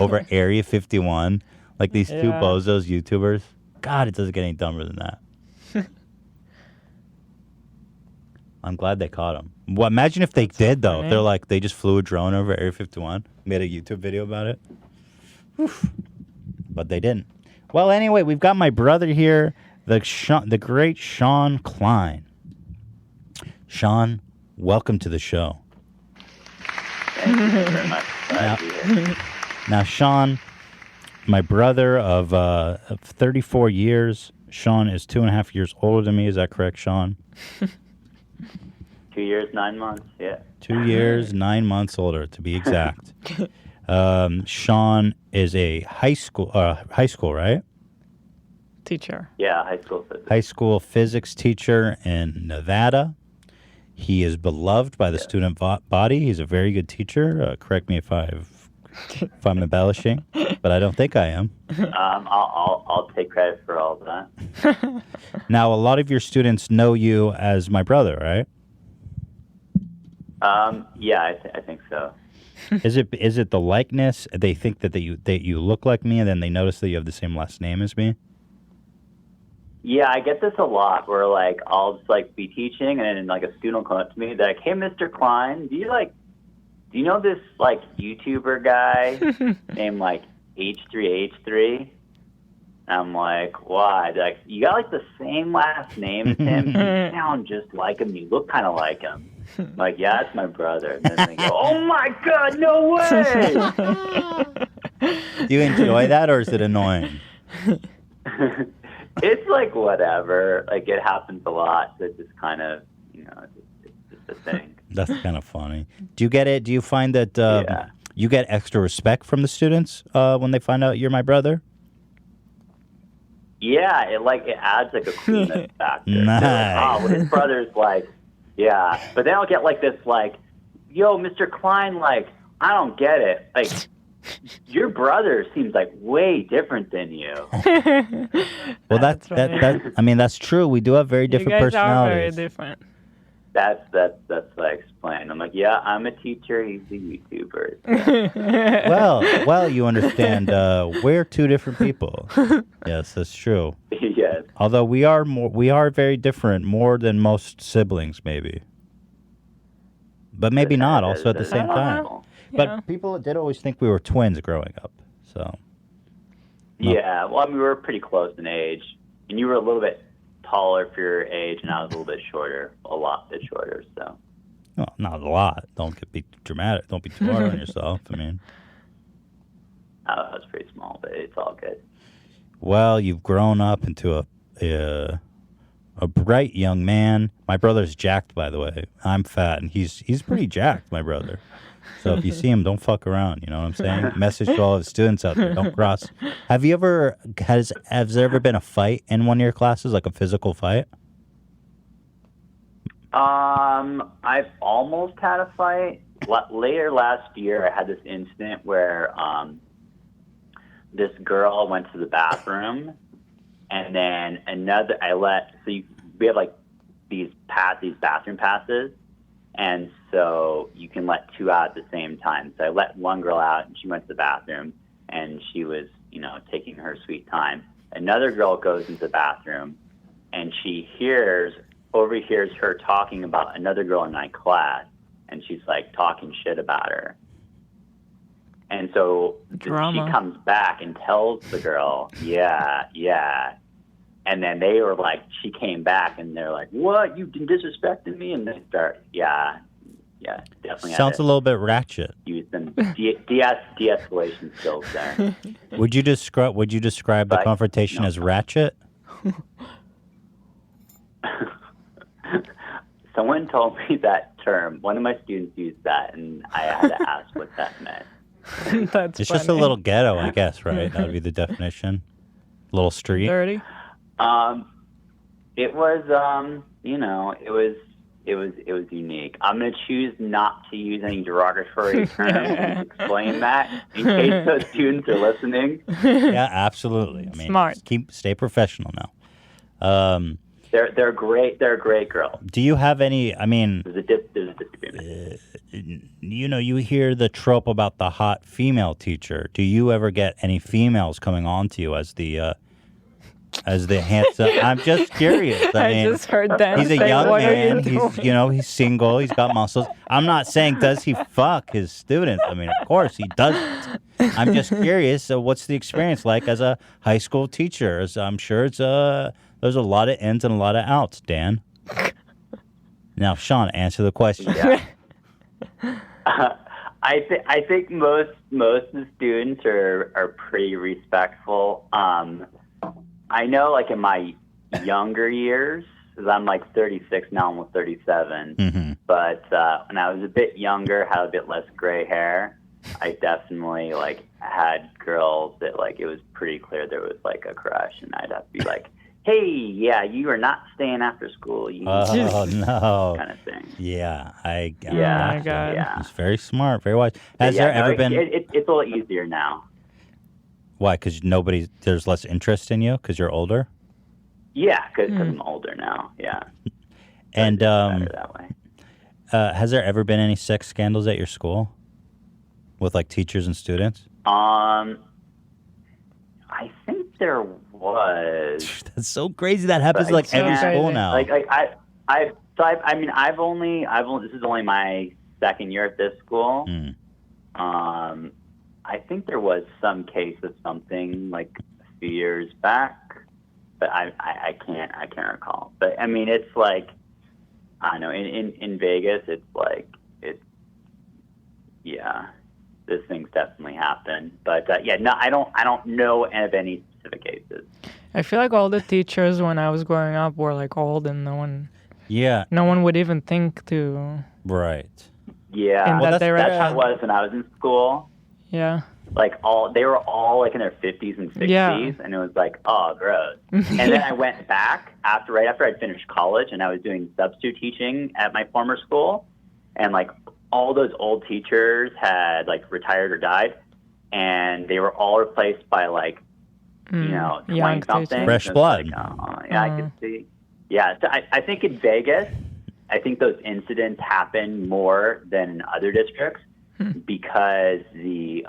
over Area 51? Like these 2 bozos YouTubers? God, it doesn't get any dumber than that. I'm glad they caught him. Well, imagine if they did, though. If they're like, they just flew a drone over Area 51, made a YouTube video about it. Oof. But they didn't. Well, anyway, we've got my brother here, the great Sean Klein. Sean, welcome to the show. Thank you very much. Glad to be here. Now, Sean, my brother of 34 years. Sean is 2.5 years older than me. Is that correct, Sean? 2 years, 9 months, yeah. 2 years, 9 months older, to be exact. Sean is a high school, right? Teacher. Yeah, high school physics. High school physics teacher in Nevada. He is beloved by the student body. He's a very good teacher. Correct me if I've if I'm embellishing, but I don't think I am. I'll take credit for all of that. Now, a lot of your students know you as my brother, right? Yeah, I think so. Is it the likeness? They think that you look like me, and then they notice that you have the same last name as me? Yeah, I get this a lot where, like, I'll just, like, be teaching, and then, like, a student will come up to me, they're like, hey, Mr. Klein, do you know this, like, YouTuber guy named, like, H3H3? And I'm like, why? They're like, you got, like, the same last name as him. You sound just like him. You look kind of like him. I'm like, yeah, that's my brother. And then they go, oh, my God, no way! Do you enjoy that, or is it annoying? It's like whatever. Like, it happens a lot. So it's just kind of, it's just a thing. That's kind of funny. Do you get it? Do you find that you get extra respect from the students when they find out you're my brother? Yeah, it adds like a coolness factor. Nice. Like, oh, well, his brother's like, yeah. But then I'll get like this, like, yo, Mr. Klein, like, I don't get it. Like, your brother seems like way different than you. Well, that I mean, that's true. We do have very different you guys personalities. are very different. That's what I explained. I'm like, yeah, I'm a teacher. He's a YouTuber. Well, you understand. We're two different people. Yes, that's true. Yes. Although we are very different, more than most siblings, maybe. But maybe not. Also at the same time. But people did always think we were twins growing up. So. Yeah. Well, I mean, we were pretty close in age, and you were a little bit taller for your age, and I was a little bit shorter, a lot bit shorter. So. No, not a lot. Don't be dramatic. Don't be too hard on yourself. I mean. I was pretty small, but it's all good. Well, you've grown up into a bright young man. My brother's jacked, by the way. I'm fat, and he's pretty jacked, my brother. So if you see him, don't fuck around. You know what I'm saying? Message to all of the students out there: don't cross. Has there ever been a fight in one of your classes, like a physical fight? I've almost had a fight. Later last year, I had this incident where this girl went to the bathroom, and then we have like these bathroom passes, and so you can let two out at the same time. So I let one girl out, and she went to the bathroom, and she was, taking her sweet time. Another girl goes into the bathroom, and she overhears her talking about another girl in my class, and she's like talking shit about her. And so she comes back and tells the girl, yeah. And then they were like, she came back and they're like, what? You've been disrespecting me? And they start, yeah, definitely. Sounds a little bit ratchet. Use some de-escalation skills there. Would you describe the confrontation as ratchet? Someone told me that term. One of my students used that, and I had to ask what that meant. It's just a little ghetto, I guess, right? That would be the definition. A little street. Dirty. It was, it was unique. I'm gonna choose not to use any derogatory terms to explain that in case those students are listening. Yeah, absolutely. I mean, smart. Stay professional now. They're great. They're a great girl. Do you have any? I mean, there's a disagreement. You hear the trope about the hot female teacher. Do you ever get any females coming on to you as the handsome? I'm just curious. I mean, just heard that. He's a young man. He's single. He's got muscles. I'm not saying does he fuck his students. I mean, of course he doesn't. I'm just curious. So what's the experience like as a high school teacher? As I'm sure there's a lot of ins and a lot of outs, Dan. Now, Sean, answer the question. Yeah. I think most of the students are pretty respectful. I know, like, in my younger years, because I'm like 36 now, almost 37. But when I was a bit younger, had a bit less gray hair, I definitely had girls that it was pretty clear there was a crush, and I'd have to be like, hey, yeah, you are not staying after school. You Oh no. kind of thing. Yeah, I Oh my God. Yeah. He's very smart, very wise. Has Yeah, there ever been It's a little easier now. why? Because there's less interest in you because you're older. Yeah, because I'm older now. Yeah. And Better that way. has there ever been any sex scandals at your school with like teachers and students? I think there was. That's so crazy. That happens But like every again, school now. I've only this is only my second year at this school. I think there was some case of something like a few years back, but I can't recall. But I mean, it's like I don't know in Vegas, it's like this thing's definitely happened. But no, I don't know of any specific cases. I feel like all the teachers when I was growing up were like old, and no one would even think to. Right. Yeah, Well, that's how it was when I was in school. Yeah. Like they were all like in their 50s and 60s, and it was like, oh, gross. And then I went back right after I'd finished college, and I was doing substitute teaching at my former school, and like all those old teachers had like retired or died, and they were all replaced by like 20 something, fresh blood. Like, I could see. Yeah, so I think in Vegas, I think those incidents happen more than in other districts. Because there's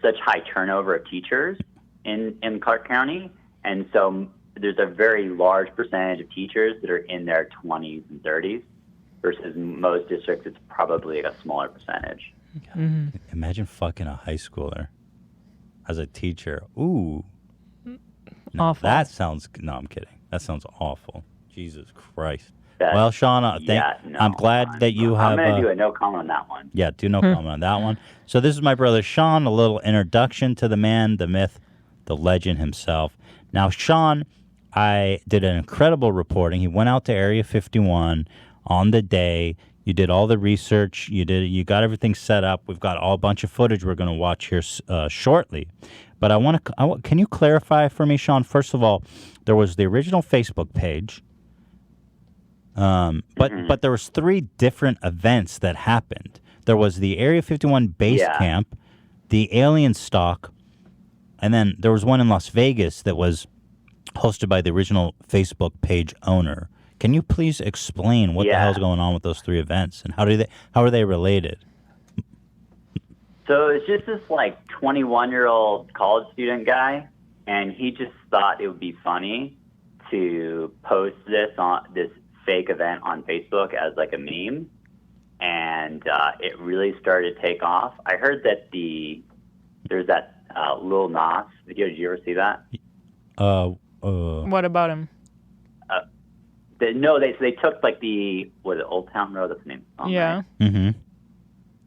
such high turnover of teachers in Clark County, and so there's a very large percentage of teachers that are in their 20s and 30s, versus most districts it's probably a smaller percentage. Imagine fucking a high schooler as a teacher. Ooh. No, Awful. That sounds. No, I'm kidding. That sounds awful. Jesus Christ. Well, Sean, I'm glad that you have. I'm going to do a no comment on that one. Yeah, do no comment on that one. So this is my brother Sean, a little introduction to the man, the myth, the legend himself. Now, Sean, I did an incredible reporting. He went out to Area 51 on the day. You did all the research. You got everything set up. We've got a bunch of footage we're going to watch here shortly. But can you clarify for me, Sean? First of all, there was the original Facebook page. But there was 3 different events that happened. There was the Area 51 base camp, the alien stock, and then there was one in Las Vegas that was hosted by the original Facebook page owner. Can you please explain what the hell's going on with those 3 events and how are they related? So it's just this like 21-year-old college student guy, and he just thought it would be funny to post this fake event on Facebook as like a meme, and it really started to take off. I heard that there's that Lil Nas video. Did you ever see that? What about him? They took like Old Town Road? That's the name of the song, Yeah. Right? Mm-hmm.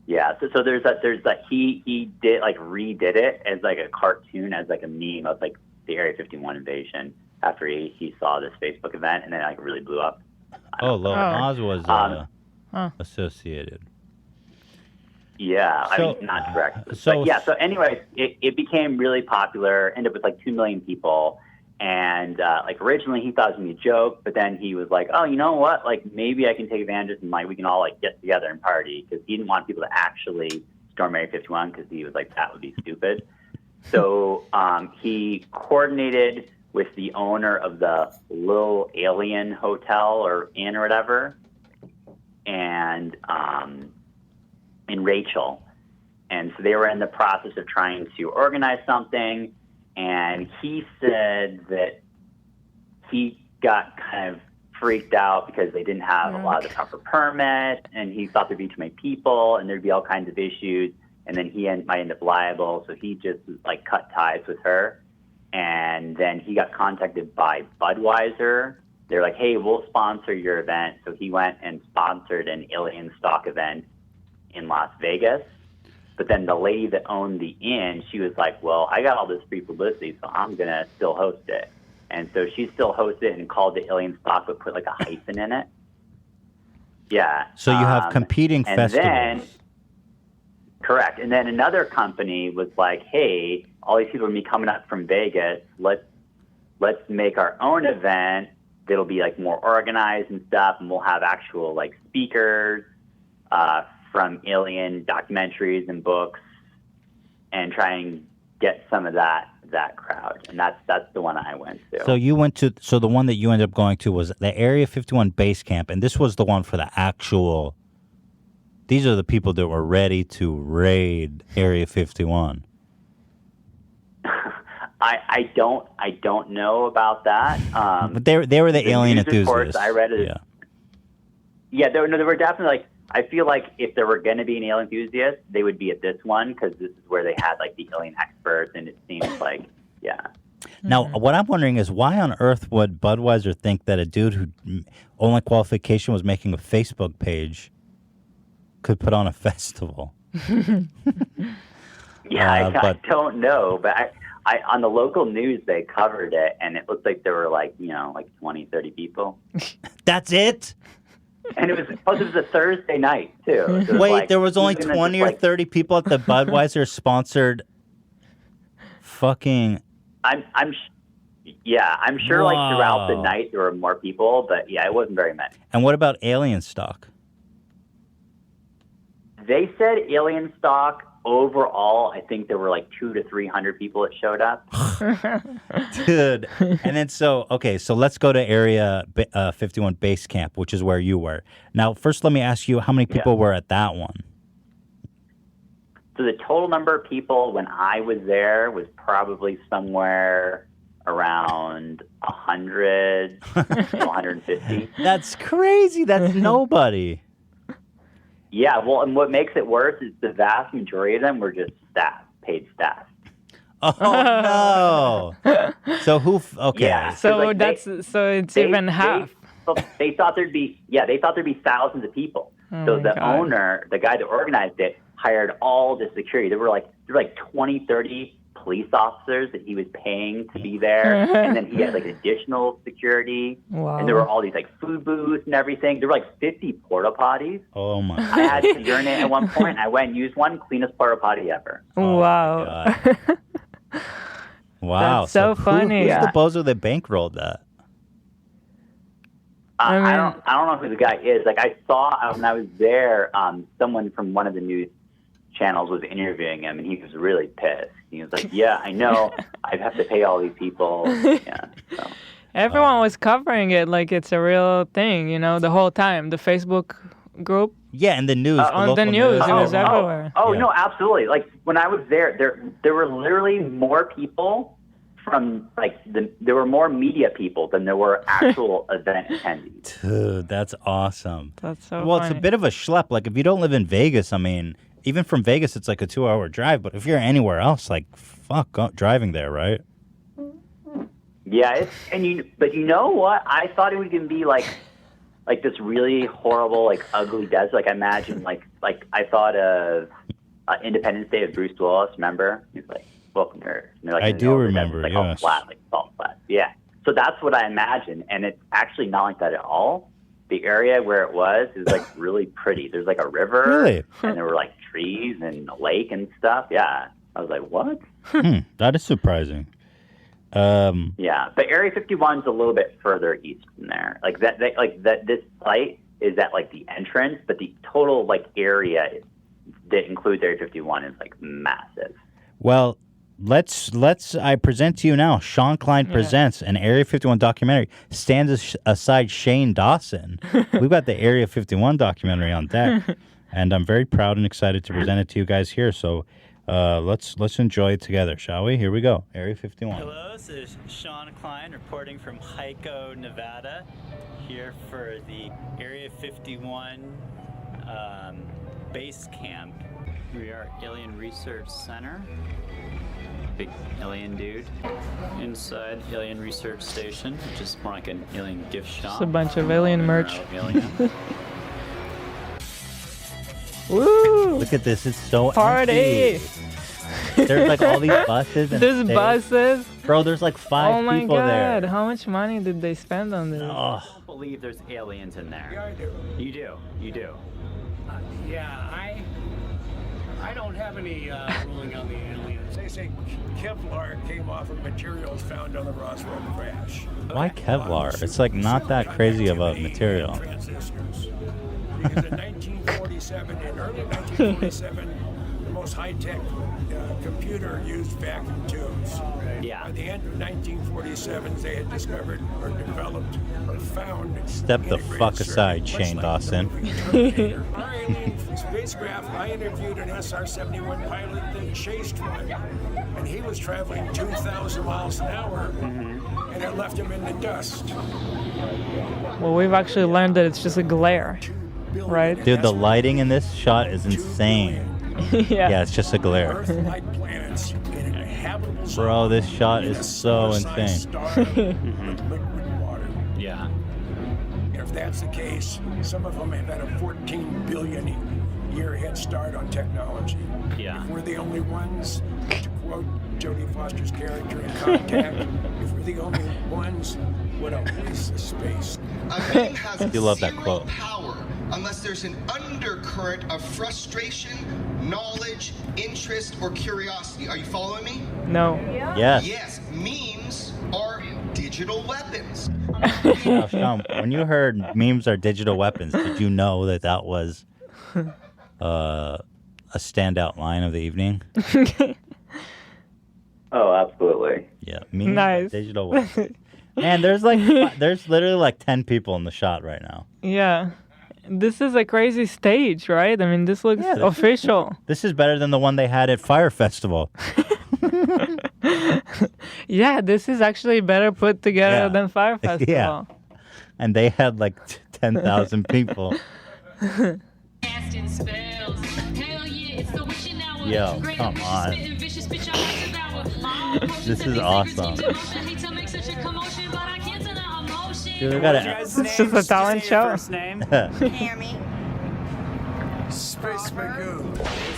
Yeah. So there's that he did like redid it as like a cartoon, as like a meme of like the Area 51 invasion after he saw this Facebook event, and then like really blew up. Lil Nas was associated. Yeah, I mean, not directly. So anyways, it became really popular, ended up with like 2 million people. And like originally he thought it was going to be a joke, but then he was like, oh, you know what? Like maybe I can take advantage of this and like we can all like get together and party, because he didn't want people to actually storm Area 51 because he was like, that would be stupid. So he coordinated with the owner of the Little Alien Hotel or Inn or whatever, and in Rachel. And so they were in the process of trying to organize something, and he said that he got kind of freaked out because they didn't have a lot of the proper permit, and he thought there'd be too many people and there'd be all kinds of issues, and then he might end up liable. So he just like cut ties with her. And then he got contacted by Budweiser. They're like, hey, we'll sponsor your event. So he went and sponsored an alien stock event in Las Vegas. But then the lady that owned the inn, she was like, well, I got all this free publicity, so I'm going to still host it. And so she still hosted it and called it alien stock, but put like a hyphen in it. Yeah. So you have competing festivals. Then, correct. And then another company was like, hey, all these people are going to be coming up from Vegas. Let's let's make our own event that'll be like more organized and stuff, and we'll have actual like speakers from alien documentaries and books, and try and get some of that crowd. And that's the one I went to. So the one that you ended up going to was the Area 51 base camp, and this was the one for the actual. These are the people that were ready to raid Area 51. I don't know about that. But they were the alien enthusiasts. I read it. Yeah, there were definitely like. I feel like if there were going to be an alien enthusiast, they would be at this one because this is where they had like the alien experts, and it seems like Now, what I'm wondering is why on earth would Budweiser think that a dude whose only qualification was making a Facebook page could put on a festival? I don't know, but I on the local news they covered it, and it looked like there were like 20, 30 people. That's it. And it was a Thursday night too. So wait, there was only 20 or 30 people at the Budweiser sponsored fucking. I'm sure like throughout the night there were more people, but it wasn't very many. And what about alien stock? They said alien stock overall. I think there were like 200 to 300 people that showed up. Dude, and then so let's go to Area 51 base camp, which is where you were. Now, first, let me ask you, how many people were at that one? So the total number of people when I was there was probably somewhere around 100 to 150. That's crazy. That's nobody. Yeah, well, and what makes it worse is the vast majority of them were just paid staff. Oh no! So who? Okay. Yeah, so like it's even half. They thought there'd be thousands of people. So the owner, the guy that organized it, hired all the security. There were like 20, 30 police officers that he was paying to be there, and then he had like additional security. Wow. And there were all these like food booths and everything. There were like 50 porta potties. Oh my! I had to urinate at one point. I went and used one, cleanest porta potty ever. Oh, wow. Wow. That's so funny. Who's the bozo that bankrolled that? I don't know who the guy is. Like I saw when I was there, someone from one of the news channels was interviewing him, and he was really pissed. He was like, "Yeah, I know. I have to pay all these people." Yeah. So. Everyone was covering it like it's a real thing, the whole time. The Facebook group. Yeah, and the news. On the news, it was everywhere. No, absolutely. Like when I was there were literally more people from there were more media people than there were actual event attendees. Dude, that's awesome. That's so well, funny. It's a bit of a schlep. Like if you don't live in Vegas, I mean, even from Vegas, it's like a 2-hour drive. But if you're anywhere else, like driving there, right? Yeah, but you know what? I thought it was gonna be like this really horrible, like ugly desert. Like I imagine, like I thought of Independence Day of Bruce Willis. Remember? He's like, "Welcome to Earth." And I do remember. Like yes. all flat, like salt flat. Yeah. So that's what I imagined, and it's actually not like that at all. The area where it was is like really pretty. There's like a river, really? And there were like trees and a lake and stuff. Yeah. I was like, what? That is surprising. Yeah, but Area 51 is a little bit further east from there. Like that, this site is at like the entrance, but the total like area that includes Area 51 is like massive. Well, I present to you now. Sean Klein presents an Area 51 documentary. Stands aside Shane Dawson. We've got the Area 51 documentary on deck, and I'm very proud and excited to present it to you guys here. So. Let's enjoy it together, shall we? Here we go. Area 51. Hello, this is Sean Klein reporting from Hico, Nevada, here for the Area 51 base camp. We are Alien Research Center. Big alien dude inside Alien Research Station, which is more like an alien gift shop. It's a bunch of alien merch. Alien. Woo! Look at this. It's so Party! empty. There's like all these buses. And there's buses. Bro, there's like 5 people there. Oh my god, how much money did they spend on this? I don't believe there's aliens in there. Yeah, I do. You do. You do. Yeah, I don't have any ruling on the aliens. They say Kevlar came off of materials found on the Roswell crash. Why Kevlar? It's like not that crazy of a material. Transistors. Because in 1947, in early 1947, the most high-tech computer used vacuum tubes. Yeah. By the end of 1947, they had discovered or developed or found. Step the fuck aside, Shane Dawson. Our alien spacecraft, I interviewed an SR-71 pilot that chased one, and he was traveling 2,000 miles an hour, and it left him in the dust. Well, we've actually learned that it's just a glare, right? Dude, the lighting in this shot is insane. Yeah, it's just a glare. Earth-like planets in a habitable zone. Bro, this shot is so insane. Liquid water. Yeah. If that's the case, some of them have had a 14 billion year head start on technology. Yeah. If we're the only ones, to quote Jodie Foster's character in Contact, if we're the only ones, what a waste of space. A meme has You love that zero quote. power unless there's an undercurrent of frustration, knowledge, interest, or curiosity. Are you following me? No. Yes. Yes, memes are digital weapons. Now, Sean, when you heard memes are digital weapons, did you know that that was a standout line of the evening? Oh, absolutely. Yeah, memes Nice. are digital weapons. Man, there's literally like 10 people in the shot right now. Yeah. This is a crazy stage, right? I mean, this looks official. This is better than the one they had at Fire Festival. Yeah, this is actually better put together Yeah. than Fire Festival. Yeah. And they had like 10,000 people. Yo, come on. This is awesome. Dude, we gotta. It's just a talent show. First name. Tammy. Space Magoo.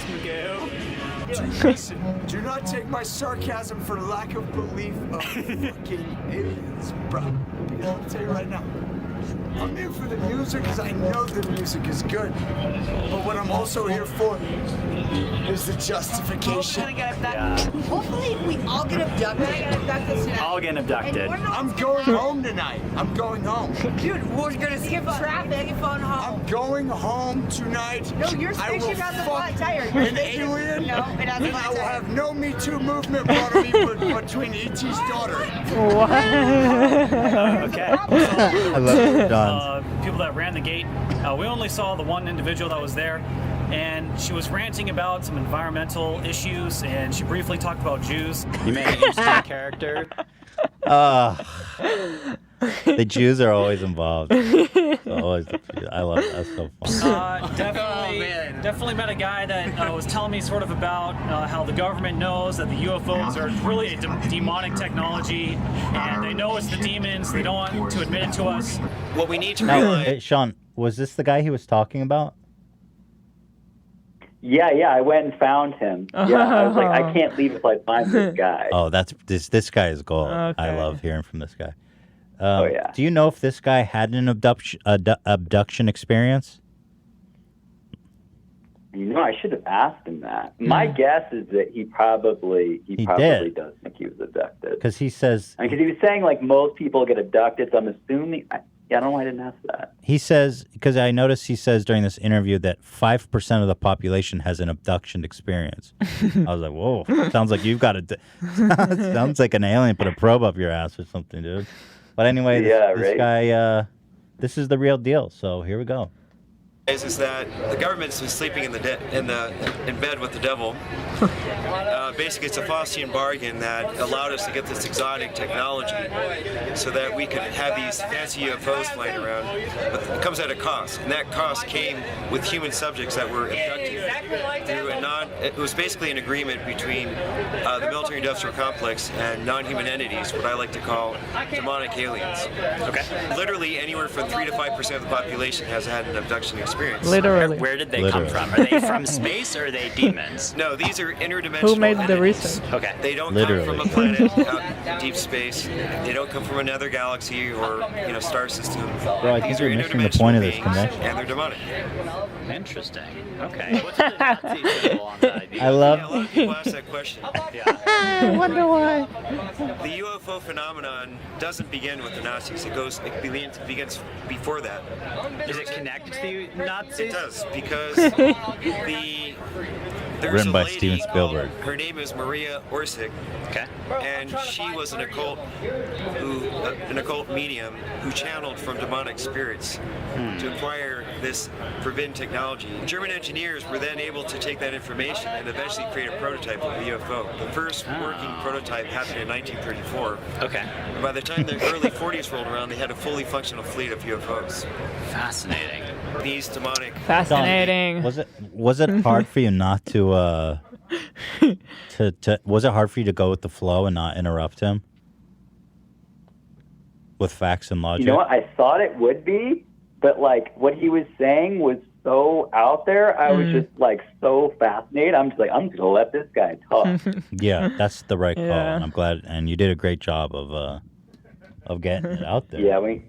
Magoo. Listen, do not take my sarcasm for lack of belief of fucking aliens, bro. Because I'll tell you right now, I'm here for the music because I know the music is good. But what I'm also here for is the justification. Hopefully we all get abducted. All get abducted. I'm going home tonight. I'm going home. Dude, we're gonna skip traffic and phone home. I'm going home tonight. No, your I will spaceship has a fuck flat tire. Your an spaceship- alien. No, it has a And flat I will tire. have no Me Too movement brought on me between E.T.'s daughter. What? Okay. I love it, John. People that ran the gate. We only saw the one individual that was there, and she was ranting about some environmental issues, and she briefly talked about Jews. You made an interesting character. The Jews are always involved. Always, I love it. That's so fun. Definitely met a guy that was telling me sort of about how the government knows that the UFOs are really a demonic technology, and they know it's the demons. They don't want to admit it to us. What we need to Now, realize. hey, Sean, was this the guy he was talking about? Yeah, I went and found him. Yeah, I was like, I can't leave if I find this guy. Oh, this guy is gold. I Okay. love hearing from this guy. Oh, yeah. Do you know if this guy had an abduction experience? You know, I should have asked him that. My guess is that he probably did. does think he was abducted. Because he says Because he was saying like most people get abducted, so I'm assuming. I don't know why I didn't ask that. he says because I noticed he says during this interview that 5% of the population has an abduction experience. I was like, whoa, sounds like you've got sounds like an alien put a probe up your ass or something, dude. But anyway, this right. guy, this is the real deal. So here we go. Is that the government's been sleeping in bed with the devil. Basically, it's a Faustian bargain that allowed us to get this exotic technology, so that we could have these fancy UFOs flying around. But it comes at a cost, and that cost came with human subjects that were abducted through a It was basically an agreement between the military-industrial complex and non-human entities, what I like to call demonic aliens. Okay. Literally, anywhere from 3 to 5% of the population has had an abduction experience. experience. Literally. Where did they come from? Are they from space or are they demons? No, these are interdimensional. Who made the entities. research? Okay. They don't Literally. come from a planet out in deep space. They don't come from another galaxy or star system. Bro, I think These you're are missing the point of this interdimensional convention. beings, and they're demonic. Interesting. Okay. What's the Nazi symbol on that idea? I love. Yeah, a lot of people ask that question. I wonder why. The UFO phenomenon doesn't begin with the Nazis. It begins before that. Is it connected to the Nazis? It does, because there's Written a by lady Steven Spielberg. called- Her name is Maria Orsic, Okay. and she was an occult medium who channeled from demonic spirits to acquire this forbidden technology. German engineers were then able to take that information and eventually create a prototype of the UFO. The first working prototype happened in 1934. Okay. And by the time the early 40s rolled around, they had a fully functional fleet of UFOs. Fascinating. These demonic. Fascinating. Was it hard for you not to was it hard for you to go with the flow and not interrupt him with facts and logic? You know what? I thought it would be, but like what he was saying was so out there. I was just like so fascinated. I'm just gonna let this guy talk. Yeah, that's the right call, Yeah. and I'm glad. And you did a great job of getting it out there. Yeah, when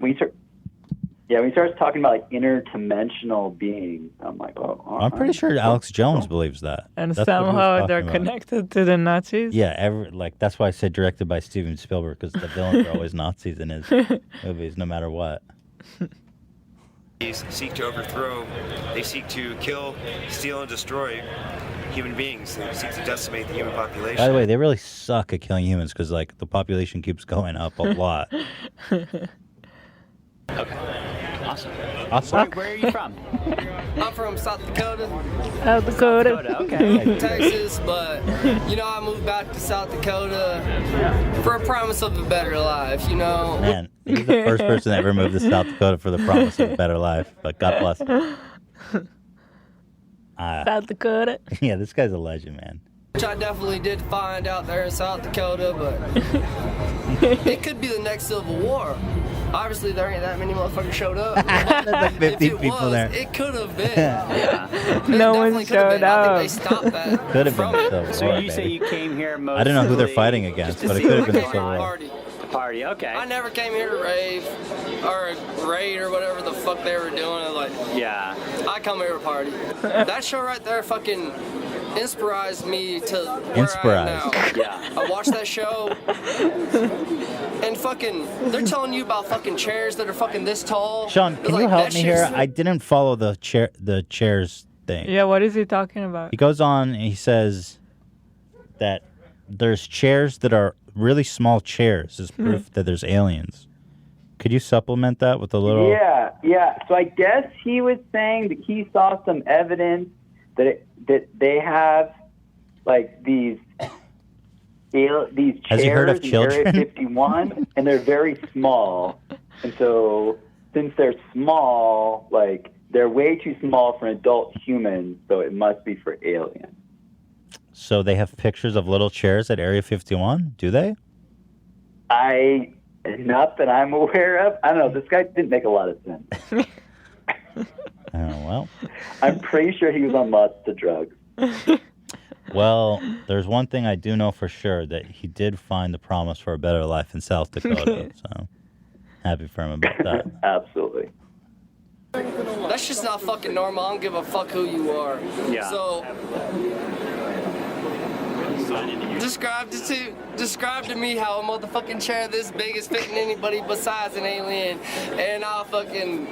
he starts talking about like interdimensional beings, I'm like, oh. I'm pretty sure Alex Jones believes that. And That's what he was somehow they're talking about. connected to the Nazis? Yeah, that's why I said directed by Steven Spielberg, because the villains are always Nazis in his movies, no matter what. Seek to overthrow, they seek to kill, steal, and destroy human beings. They seek to decimate the human population. By the way, they really suck at killing humans because like the population keeps going up a lot. Okay. Awesome. Awesome. Where are you from? I'm from South Dakota, South Dakota. Okay. Texas, but I moved back to South Dakota for a promise of a better life, Man, he's the first person that ever moved to South Dakota for the promise of a better life. But God bless him. South Dakota. Yeah, this guy's a legend, man. Which I definitely did find out there in South Dakota, but it could be the next Civil War. Obviously, there ain't that many motherfuckers showed up. There's like 50 if it people was, there. it could have been. No one showed I think they up. stopped that. Could have been from the it. Civil So War, you say baby. you came here mostly... I don't know who they're fighting against, but it could have been the I came Civil here to War. party. Party, okay. I never came here to rave or raid or whatever the fuck they were doing. Like, Yeah. I come here to party. That show right there fucking inspired me to where I am now. Yeah. I watched that show and fucking they're telling you about fucking chairs that are fucking this tall. Sean, It's can like, you help that me shit's- here? I didn't follow the chairs thing. Yeah, what is he talking about? He goes on and he says that there's chairs that are really small chairs as proof that there's aliens. Could you supplement that with a little? Yeah. So I guess he was saying that he saw some evidence that they have like these chairs Has he heard of in children? Area 51, and they're very small. And so since they're small, like they're way too small for an adult human, so it must be for aliens. So they have pictures of little chairs at Area 51? Do they? Not that I'm aware of. I don't know. This guy didn't make a lot of sense. Well. I'm pretty sure he was on lots of drugs. Well, there's one thing I do know for sure, that he did find the promise for a better life in South Dakota. So happy for him about that. Absolutely. That's just not fucking normal. I don't give a fuck who you are. Yeah. So describe to me how a motherfucking chair this big is fitting anybody besides an alien, and I'll fucking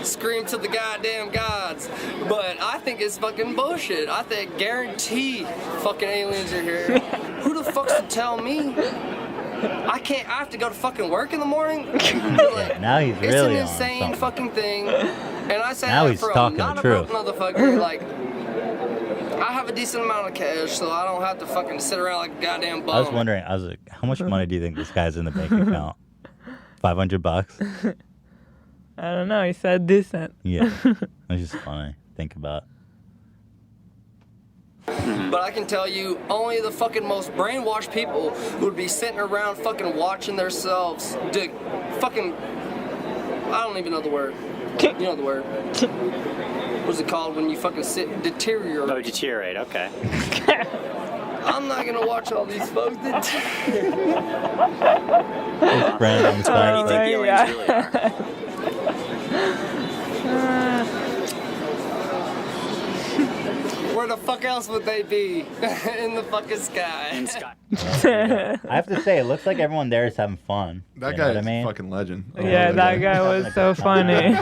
scream to the goddamn gods. But I think it's fucking bullshit. I think guarantee fucking aliens are here. Who the fuck's to tell me? I have to go to fucking work in the morning. Yeah, now he's It's really an on insane something. fucking thing. And I say Now that he's from talking not the a broke truth. motherfucker. Like, I have a decent amount of cash, so I don't have to fucking sit around like a goddamn bum. I was wondering, how much money do you think this guy's in the bank account? $500? I don't know. He said decent. Yeah. It's just funny to think about. But I can tell you, only the fucking most brainwashed people would be sitting around fucking watching themselves. Fucking, I don't even know the word. You know the word. what's it called when you fucking deteriorate? Oh, deteriorate. Okay. I'm not gonna watch all these folks. Brandon on the side. What do you think aliens really are? Where the fuck else would they be? In the fucking sky. In sky. I have to say, it looks like everyone there is having fun. That You guy know is what I mean? a fucking legend. Yeah, that guy was so funny.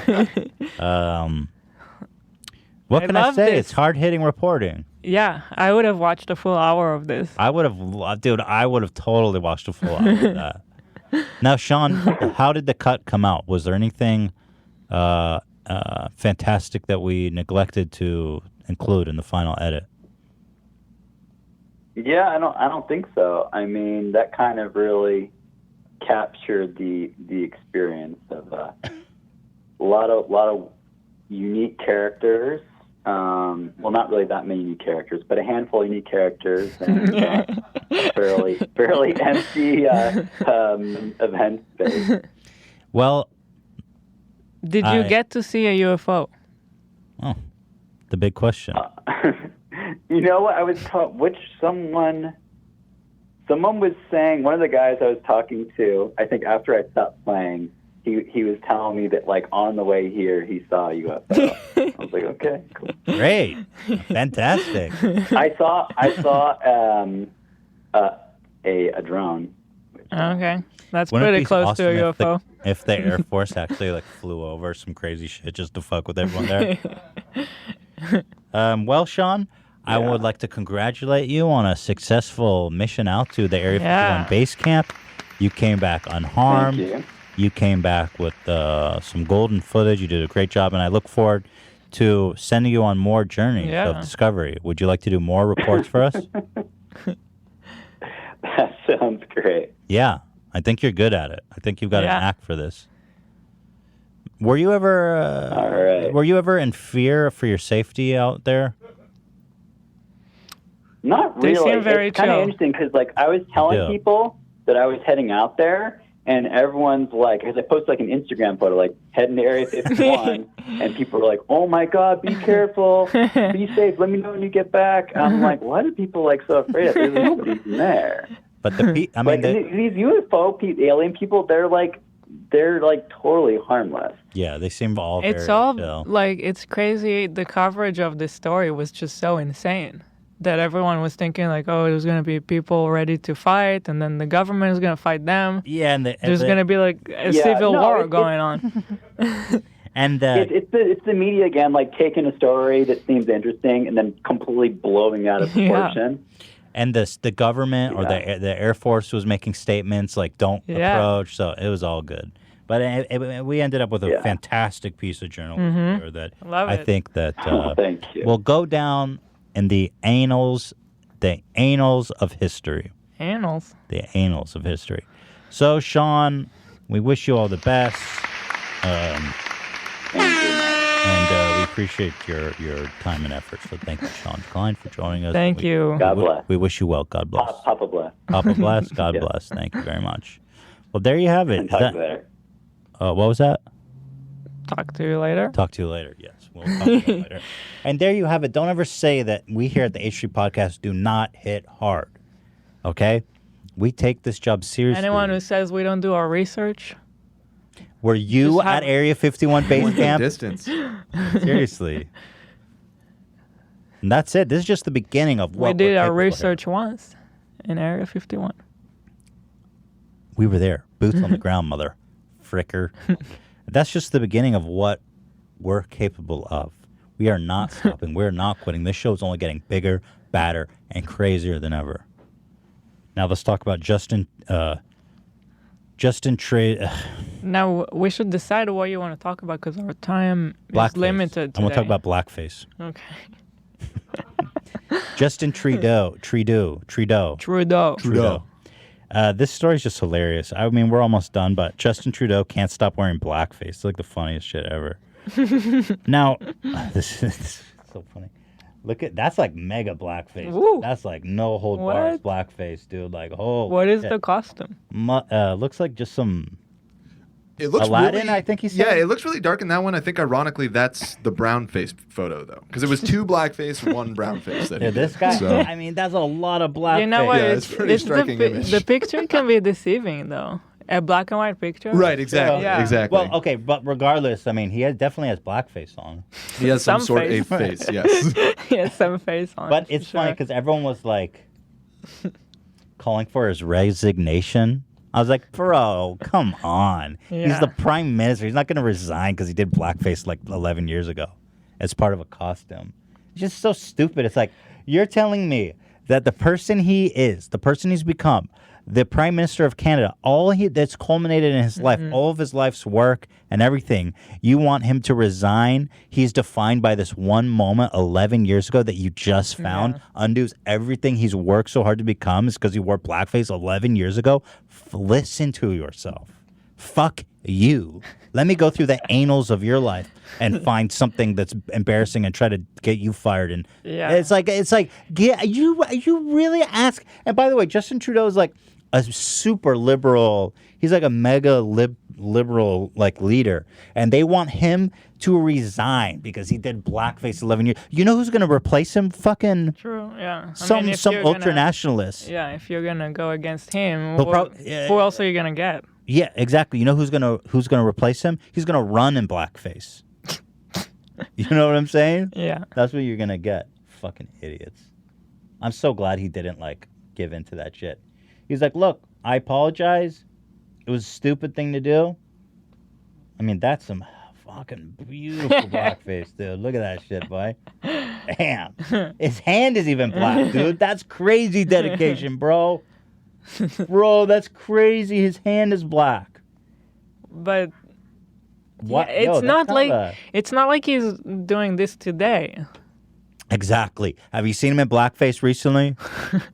What I can I love say? this. It's hard-hitting reporting. Yeah, I would have watched a full hour of this. I would have totally watched a full hour of that. Now, Sean, how did the cut come out? Was there anything fantastic that we neglected to include in the final edit? Yeah, I don't think so. I mean, that kind of really captured the experience of a lot of unique characters. Well, not really that many unique characters, but a handful of unique characters and fairly empty event space. Well, Did you get to see a UFO? Oh, the big question. You know what? I was someone was saying, one of the guys I was talking to, I think after I stopped playing, he was telling me that, like, on the way here, he saw a UFO. I was like, okay, cool. Great. Fantastic. I saw a drone. Okay, that's Wouldn't it pretty be close to a awesome UFO. if the Air Force actually, like, flew over some crazy shit just to fuck with everyone there? Well, Sean, I would like to congratulate you on a successful mission out to the Area 51 base camp. You came back unharmed. Thank you. You came back with some golden footage. You did a great job, and I look forward to sending you on more journeys of discovery. Would you like to do more reports for us? That sounds great. Yeah, I think you're good at it. I think you've got an knack for this. Were you ever All right. Were you ever in fear for your safety out there? Not They really. seem very it's kind of chill. interesting because, like, I was telling people that I was heading out there, and everyone's like, because I posted like an Instagram photo, like heading to Area 51, and people were like, "Oh my God, be careful, be safe. Let me know when you get back." And I'm like, why do people like so afraid of? There's nobody in there. But the I mean, like, these UFO alien people, they're like totally harmless. yeah, they seem all It's very all chill. like, it's crazy. The coverage of this story was just so insane that everyone was thinking like, oh, there's gonna be people ready to fight, and then the government is gonna fight them. Yeah, and there's gonna be like a civil war going on. And it's the media again, like taking a story that seems interesting and then completely blowing out of proportion. And the government or the Air Force was making statements like "don't approach," so it was all good. But we ended up with a fantastic piece of journalism here that Love I it. think that Thank you. will go down in the annals of history. Annals. The annals of history. So, Sean, we wish you all the best. And we appreciate your time and effort. So thank you, Sean Klein, for joining us. Thank you. God bless. We wish you well. God bless. Papa bless. Papa bless. God bless. Thank you very much. Well, there you have it. And talk to you later. What was that? Talk to you later. Talk to you later. Yes, we'll talk to you later. And there you have it. Don't ever say that we here at the H3 Podcast do not hit hard. Okay? We take this job seriously. Anyone who says we don't do our research, Were you Just at Area 51 base camp? Distance. Seriously. And that's it. This is just the beginning of what we did we're our capable here. research once in Area 51. We were there. Boots on the ground, mother fricker. That's just the beginning of what we're capable of. We are not stopping. We're not quitting. This show is only getting bigger, badder, and crazier than ever. Now let's talk about Justin Trade. Now we should decide what you want to talk about because our time is limited I'm going to talk today. about blackface. Okay. Justin Trudeau. This story is just hilarious. I mean, we're almost done, but Justin Trudeau can't stop wearing blackface. It's like the funniest shit ever. Now, this is so funny. Look at that's like mega blackface. Ooh. That's like no hold bars What? blackface, dude. Like, oh, What is shit. the costume? Looks like just some It looks Aladdin, really, I think he said. Yeah, it looks really dark in that one. I think, ironically, that's the brown face photo, though. Because it was 2 black face, 1 brown face. That Yeah, he this did. guy, So. I mean, that's a lot of black You know face. what? Yeah, it's pretty striking image. The picture can be deceiving, though. A black and white picture. Right, exactly. Yeah. Exactly. Well, okay, but regardless, I mean, definitely has blackface on. He has some sort of a face. face, yes. He has some face on. But it's funny because everyone was like calling for his resignation. I was like, bro, come on. He's Yeah. the prime minister. He's not going to resign because he did blackface like 11 years ago as part of a costume. It's just so stupid. It's like, you're telling me that the person he is, the person he's become, the prime minister of Canada, that's culminated in his life, all of his life's work and everything, you want him to resign. He's defined by this one moment 11 years ago that you just found, undoes everything he's worked so hard to become is because he wore blackface 11 years ago. Listen to yourself. Fuck you. Let me go through the annals of your life and find something that's embarrassing and try to get you fired. And it's like, you really ask. And by the way, Justin Trudeau is like a super liberal. He's like a mega liberal like leader, and they want him to resign because he did blackface 11 years. You know who's going to replace him? Fucking True. Yeah. some if you're ultra nationalist. Yeah. If you're gonna go against him, He'll who else are you gonna get? Yeah, exactly. You know who's gonna replace him? He's gonna run in blackface. You know what I'm saying? Yeah. That's what you're gonna get. Fucking idiots. I'm so glad he didn't like give in to that shit. He's like, look, I apologize. It was a stupid thing to do. I mean, that's some fucking beautiful blackface, dude. Look at that shit, boy. Damn. His hand is even black, dude. That's crazy dedication, bro. Bro, that's crazy. His hand is black. But What? yeah, it's Yo, not that's like it's not like he's doing this today. Exactly. Have you seen him in blackface recently?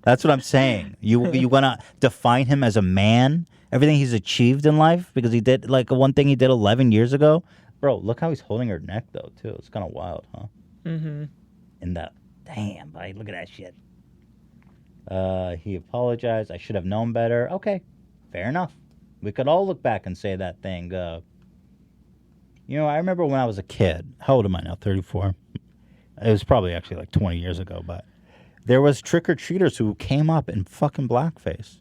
That's what I'm saying. You wanna define him as a man? Everything he's achieved in life because he did like one thing he did 11 years ago. Bro, look how he's holding her neck though too. It's kind of wild, huh? Mm-hmm. In that, damn, buddy, look at that shit. He apologized. I should have known better. Okay, fair enough. We could all look back and say that thing. I remember when I was a kid. How old am I now? 34. It was probably actually like 20 years ago, but there was trick-or-treaters who came up in fucking blackface.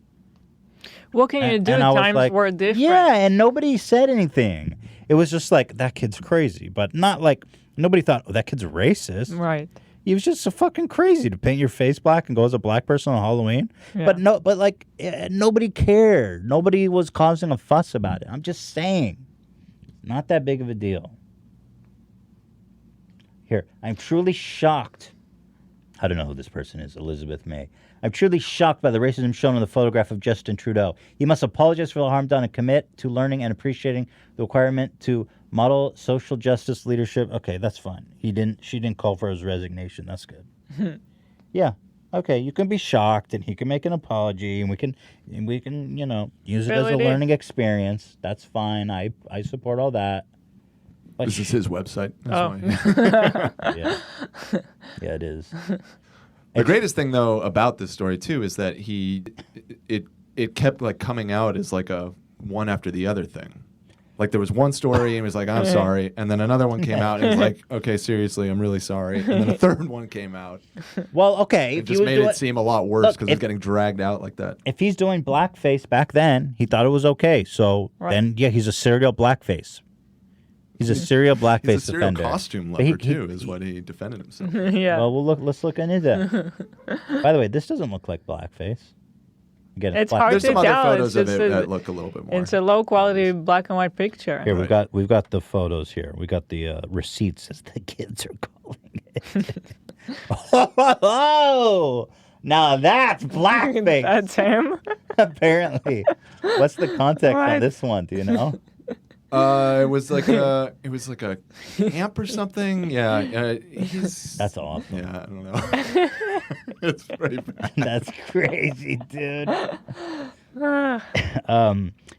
What can you do? Times were different. Yeah, and nobody said anything. It was just like, that kid's crazy, but not like, nobody thought, oh, that kid's racist. Right. He was just so fucking crazy to paint your face black and go as a black person on Halloween. Yeah. But nobody cared. Nobody was causing a fuss about it. I'm just saying. Not that big of a deal. Here, I'm truly shocked. I don't know who this person is, Elizabeth May. I'm truly shocked by the racism shown in the photograph of Justin Trudeau. He must apologize for the harm done and commit to learning and appreciating the requirement to model social justice leadership. Okay, that's fine. She didn't call for his resignation. That's good. Yeah. Okay, you can be shocked and he can make an apology and we can use it as a learning experience. That's fine. I support all that. But This is his website. Yeah. Yeah, it is. The greatest thing though about this story too is that it kept like coming out as like a one after the other thing. Like there was one story and he was like, I'm sorry. And then another one came out and he was like, okay, seriously, I'm really sorry. And then a third one came out. Well, okay. It just made it seem a lot worse because it's getting dragged out like that. If he's doing blackface back then, he thought it was okay. So then, yeah, he's a serial blackface. He's a serial blackface He's a serial offender. costume But lover too, is what he defended himself. Yeah. Well, let's look into that. By the way, this doesn't look like blackface. Again, It's hard There's to some other tell. photos It's of just it that look a little bit more. It's a low quality black and white picture. Here we've got the photos here. We got the receipts, as the kids are calling it. Oh, now that's blackface. That's him. Apparently. What's the context on this one? Do you know? It was like a camp or something. Yeah, That's awesome. Yeah, I don't know. It's pretty bad. That's crazy, dude. Her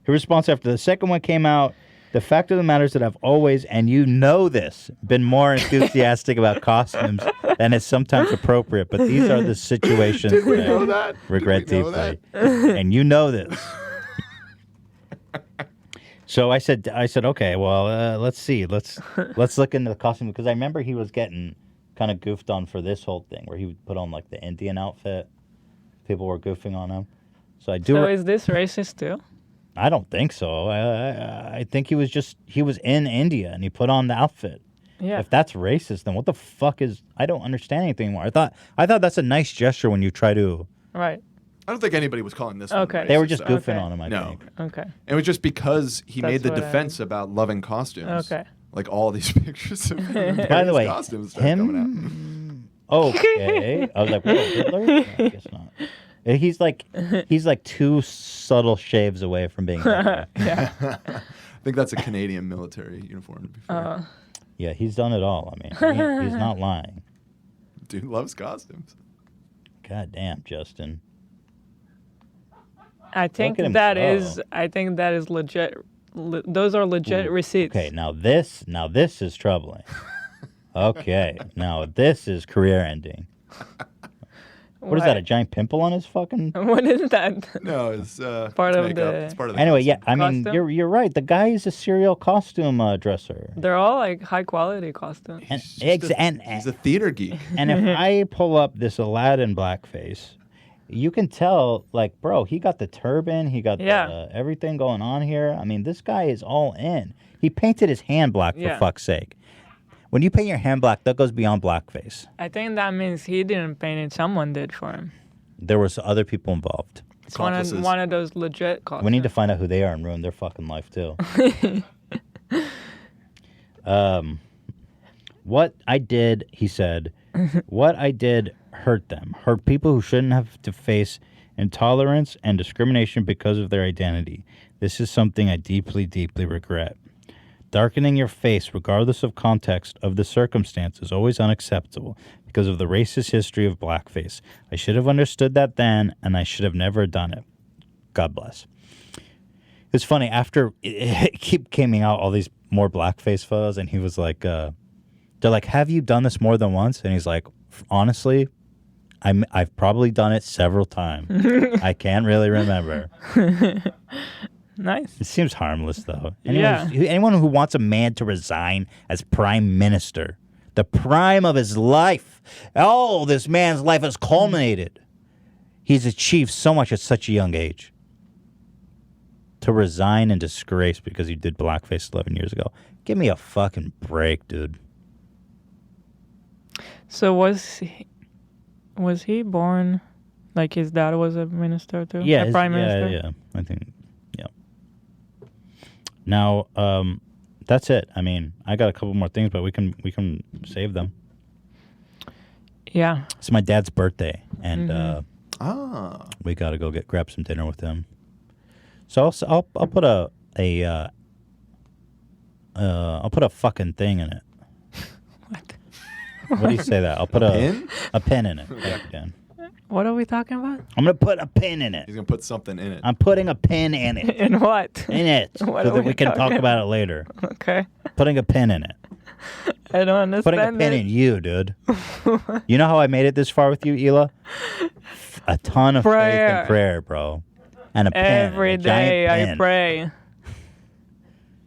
response after the second one came out: the fact of the matter is that I've always, and you know this, been more enthusiastic about costumes than is sometimes appropriate. But these are the situations Did we that know I that? regret Did we know deeply, and you know this. So I said, okay, well, let's see, let's look into the costume because I remember he was getting kind of goofed on for this whole thing where he would put on like the Indian outfit. People were goofing on him. So I do. So is this racist too? I don't think so. I think he was in India and he put on the outfit. Yeah. If that's racist, then what the fuck is? I don't understand anything anymore. I thought that's a nice gesture when you try to. Right. I don't think anybody was calling this. Okay. One racist, They were just though. goofing on him. I think. Okay. It was just because he That's made the what I- defense about loving costumes. Okay. Like all these pictures of him in By the various way, costumes started coming Okay. I was like, whoa, Hitler? No, I guess not. He's like 2 subtle shaves away from being Hitler. Yeah. I think that's a Canadian military uniform. To be fair. Yeah, he's done it all. I mean, he's not lying. Dude loves costumes. God damn, Justin. I think at him that go. is. I think that is legit. Those are legit receipts. Okay, now this is troubling. Okay, now this is career ending. What is that? A giant pimple on his fucking? What is that? No, it's part of makeup. the. It's part of the Anyway, yeah, I mean, Costume? you're right. The guy is a serial costume dresser. They're all like high quality costumes. And, he's a theater geek. And if I pull up this Aladdin blackface, you can tell, like, bro, he got the turban, he got the, everything going on here. I mean, this guy is all in. He painted his hand black, for fuck's sake. When you paint your hand black, that goes beyond blackface. I think that means he didn't paint it. Someone did for him. There was other people involved. It's one of those legit costumes. We need to find out who they are and ruin their fucking life, too. What I did, he said, what I did hurt them. Hurt people who shouldn't have to face intolerance and discrimination because of their identity. This is something I deeply, deeply regret. Darkening your face, regardless of context of the circumstance, is always unacceptable because of the racist history of blackface. I should have understood that then, and I should have never done it. God bless. It's funny, after it keep coming out all these more blackface photos, and he was like, they're like, have you done this more than once? And he's like, honestly, I've probably done it several times. I can't really remember. Nice. It seems harmless, though. Anyone who wants a man to resign as prime minister, the prime of his life, this man's life has culminated. He's achieved so much at such a young age. To resign in disgrace because he did blackface 11 years ago. Give me a fucking break, dude. So was he born like his dad was a minister too? Yeah, a prime minister? Yeah, I think, yeah. Now, that's it. I mean, I got a couple more things, but we can save them. Yeah. It's my dad's birthday, and we got to go grab some dinner with him. So I'll put I'll put a fucking thing in it. What do you say that? I'll put a pin in it. Yeah. What are we talking about? I'm going to put a pin in it. He's going to put something in it. I'm putting a pin in it. In what? In it. What So are that we can talk talking about it later. Okay. Putting a pin in it. I don't understand. Putting a pin in you, dude. You know how I made it this far with you, Hila? A ton of faith and prayer, bro. And a pen. Every day I pray.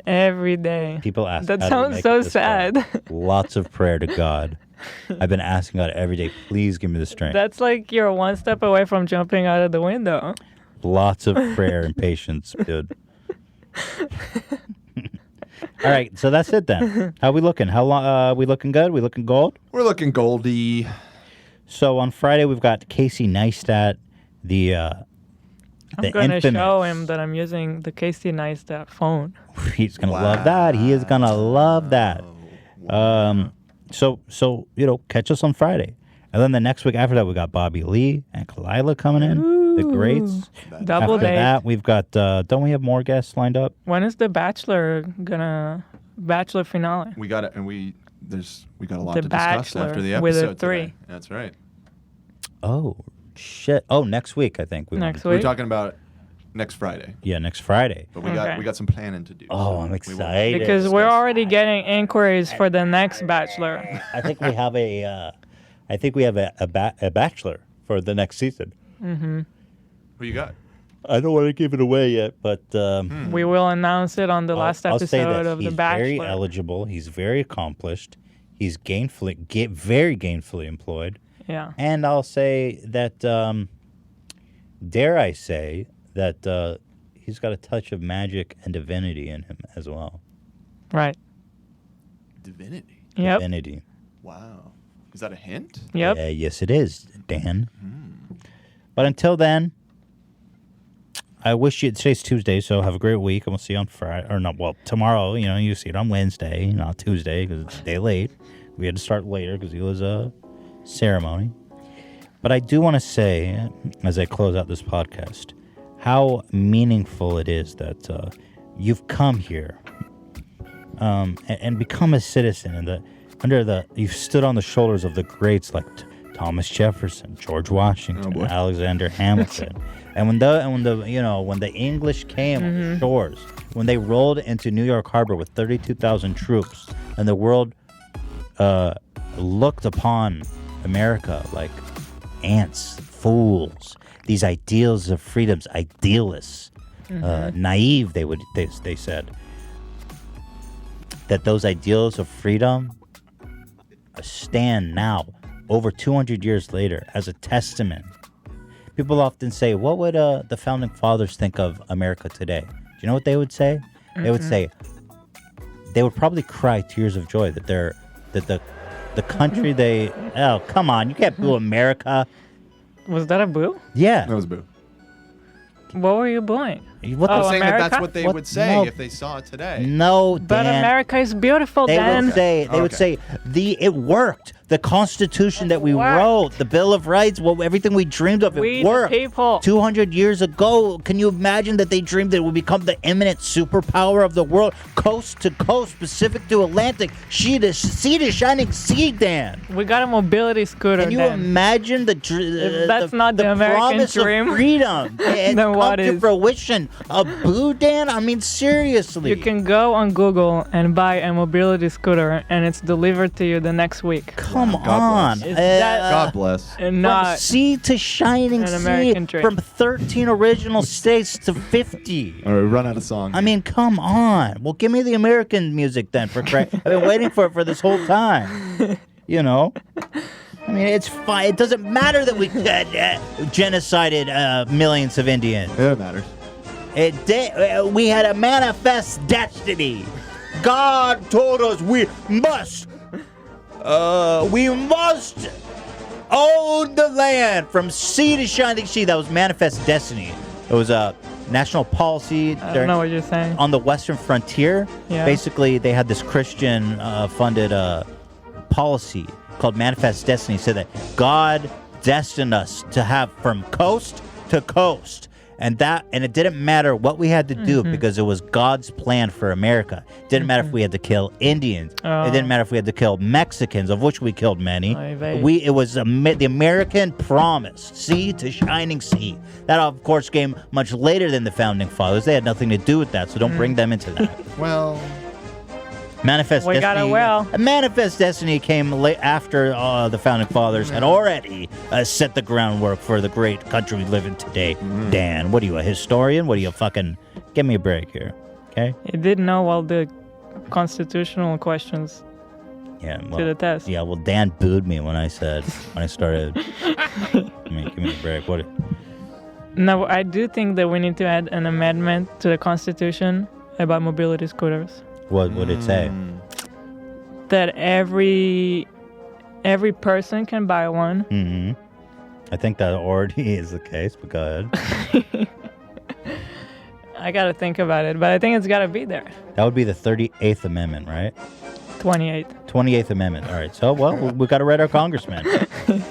Every day. People ask. That how do you sounds make so it this far? sad. Lots of prayer to God. I've been asking God every day, please give me the strength. That's like you're one step away from jumping out of the window. Lots of prayer and patience, dude. All right, so that's it then. How we looking? How long? We looking good? We looking gold? We're looking goldy. So on Friday we've got Casey Neistat, the I'm gonna show him that I'm using the Casey Neistat phone. He's gonna love that. He is gonna love that. So catch us on Friday, and then the next week after that we got Bobby Lee and Kalila coming in. The greats. Double after date. that we've got. Don't we have more guests lined up? When is the Bachelor finale? We got it, and we got a lot The to discuss Bachelor after the with a episode 3. today. That's right. Oh shit! Oh, next week I think We're talking about next Friday. Yeah, next Friday. But we got some planning to do. Oh, I'm excited Because we're already getting inquiries for the next Bachelor. I think we have a Bachelor for the next season. Mm-hmm. Who you got? I don't want to give it away yet, but We will announce it on the last I'll say episode this. of The He's Bachelor. very eligible. He's very accomplished. He's very gainfully employed. Yeah. And I'll say that, dare I say, that he's got a touch of magic and divinity in him as well. Right. Divinity. Yep. Divinity. Wow. Is that a hint? Yep. Yes, it is, Dan. But until then, I wish you. Today's Tuesday, so have a great week, and we'll see you on Friday. Or not, well, tomorrow. You know, you see it on Wednesday, not Tuesday, because it's a day late. We had to start later because it was a ceremony. But I do want to say, as I close out this podcast, how meaningful it is that you've come here and become a citizen, and you've stood on the shoulders of the greats like Thomas Jefferson, George Washington, Alexander Hamilton, and when the English came on the shores, when they rolled into New York Harbor with 32,000 troops, and the world looked upon America like ants, fools, these ideals of freedoms, idealists, naive. They said that those ideals of freedom stand now, over 200 years later, as a testament. People often say, what would the founding fathers think of America today? Do you know what they would say? They would say, they would probably cry tears of joy that the country they... Oh, come on, you can't boo America. Was that a boo? Yeah. That was boo. What were you booing? I'm saying America? that that's what they would say if they saw it today. No, But Dan. America is beautiful, They Dan. would say it worked. The Constitution that we wrote, the Bill of Rights, everything we dreamed of, We it the worked. people. 200 years ago, can you imagine that they dreamed that it would become the eminent superpower of the world, coast to coast, Pacific to Atlantic, sea to shining sea, Dan? We got a mobility scooter. Can you Dan. imagine If that's not the American promise dream, of freedom and then what come to is? fruition? A boo, Dan? I mean, seriously. You can go on Google and buy a mobility scooter, and it's delivered to you the next week. Come on. Is that God bless. and From not sea to shining an sea, American dream? from 13 original states to 50. All right, we run out of songs. I mean, come on. Well, give me the American music then. I've been waiting for it for this whole time. You know? I mean, it's fine. It doesn't matter that we genocided millions of Indians. It matters. We had a manifest destiny. God told us we must own the land from sea to shining sea. That was manifest destiny. It was a national policy I don't know what you're saying. on the western frontier. Yeah. Basically, they had this Christian funded policy called manifest destiny, so that God destined us to have from coast to coast. And it didn't matter what we had to do because it was God's plan for America. It didn't matter if we had to kill Indians. It didn't matter if we had to kill Mexicans, of which we killed many. It was the American promise, sea to shining sea. That, of course, came much later than the founding fathers. They had nothing to do with that, so don't bring them into that. Well, Manifest We got Destiny. it well. Manifest Destiny came after the founding fathers had already set the groundwork for the great country we live in today. Dan, what are you, a historian? What are you, fucking... Give me a break here, okay? You didn't know all the constitutional questions Yeah, to the test. Yeah, well, Dan booed me when I started. Give me a break. What? No, I do think that we need to add an amendment to the Constitution about mobility scooters. What would it say? That every person can buy one. Mm-hmm. I think that already is the case, but go ahead. I gotta think about it, but I think it's gotta be there. That would be the 38th Amendment, right? 28. 28th Amendment. All right. So, well, we got to write our congressman.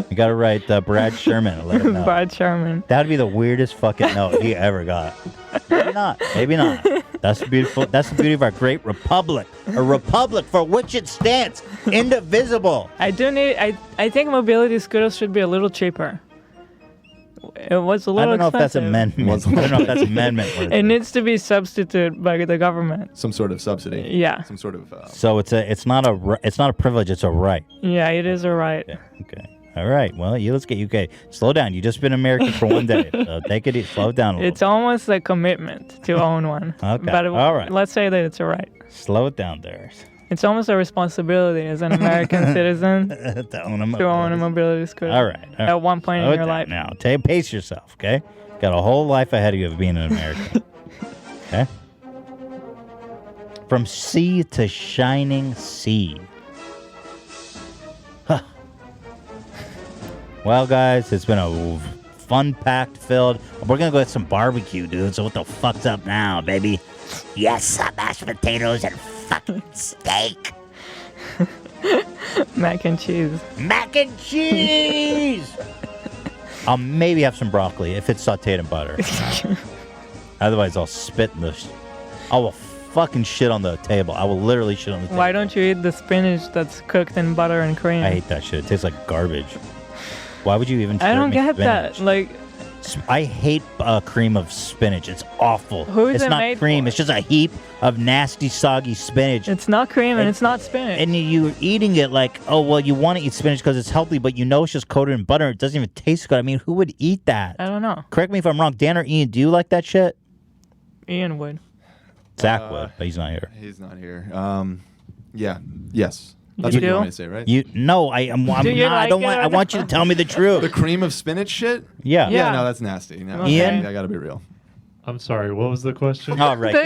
We got to write Brad Sherman and let him know. Brad Sherman. That would be the weirdest fucking note he ever got. Maybe not. Maybe not. That's beautiful. That's the beauty of our great republic. A republic for which it stands, indivisible. I think mobility scooters should be a little cheaper. It was a I little don't know if that's expensive. amendment. I don't know if that's amendment. It needs to be substituted by the government. Some sort of subsidy. Yeah. Some sort of. So it's not a privilege. It's a right. Yeah, it is a right. Okay. All right. Well, let's get UK. Slow down. You just been American for one day. So take it easy. Slow down a little. It's almost a commitment to own one. Okay. But All right. let's say that it's a right. Slow it down there. It's almost a responsibility as an American citizen to own a mobility scooter. All right. At one point Slow in it your down life. now. Pace yourself, okay? Got a whole life ahead of you of being an American. Okay? From sea to shining sea. Huh. Well, guys, it's been a fun-packed filled. We're going to go get some barbecue, dude. So what the fuck's up now, baby? Yes, some mashed potatoes and fucking steak. Mac and cheese. Mac and cheese! I'll maybe have some broccoli if it's sauteed in butter. Otherwise, I'll spit in the... I will fucking shit on the table. I will literally shit on the table. Why don't you eat the spinach that's cooked in butter and cream? I hate that shit. It tastes like garbage. Why would you even I don't get spinach? that. Like, I hate cream of spinach. It's awful. Who's it's it not made cream. for? It's just a heap of nasty, soggy spinach. It's not cream and it's not spinach. And you're eating it like, oh, well, you want to eat spinach because it's healthy, but you know it's just coated in butter. It doesn't even taste good. I mean, who would eat that? I don't know. Correct me if I'm wrong. Dan or Ian, do you like that shit? Ian would. Zach would, but he's not here. He's not here. Yeah. Yes. That's You what you do? want me to say, right? I'm not. Do you I like don't it want. or I want you to tell me the truth. The cream of spinach shit? Yeah. Yeah, no, that's nasty. No, Ian? I gotta be real. I'm sorry, what was the question? All right. Do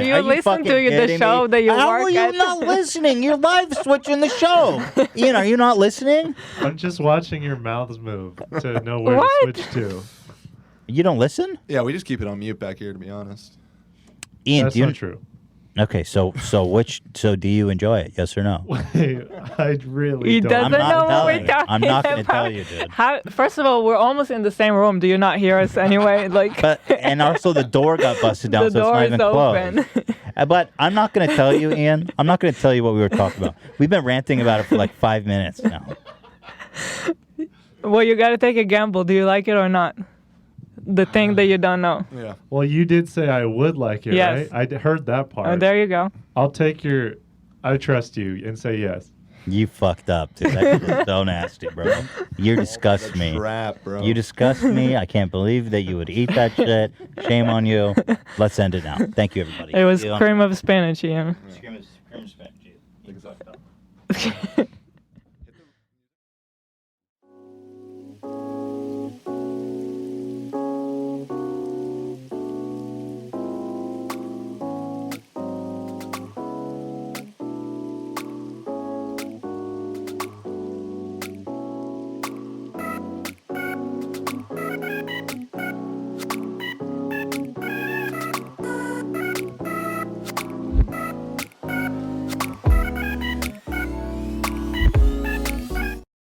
you listen to the show that you How work are you at? not listening? You're live switching the show. Ian, are you not listening? I'm just watching your mouths move to know where What? to switch to. You don't listen? Yeah, we just keep it on mute back here, to be honest. Ian, That's do you not true. Okay, so do you enjoy it? Yes or no? I really He don't. doesn't know what we're talking I'm not going to about. tell you, dude. First of all, we're almost in the same room. Do you not hear us anyway? Like, And also the door got busted down, the so it's door not is even open. closed. But I'm not going to tell you, Ian. I'm not going to tell you what we were talking about. We've been ranting about it for like 5 minutes now. Well, you got to take a gamble. Do you like it or not? The thing that you don't know. Yeah. Well, you did say I would like it, Yes. right? I heard that part. Oh, there you go. I'll take your... I trust you and say yes. You fucked up, dude. That was so nasty, bro. You disgust me. Trap, bro. You disgust me. I can't believe that you would eat that shit. Shame on you. Let's end it now. Thank you, everybody. It was See you on- cream of spinach, Ian. Cream of spinach. You fucked up.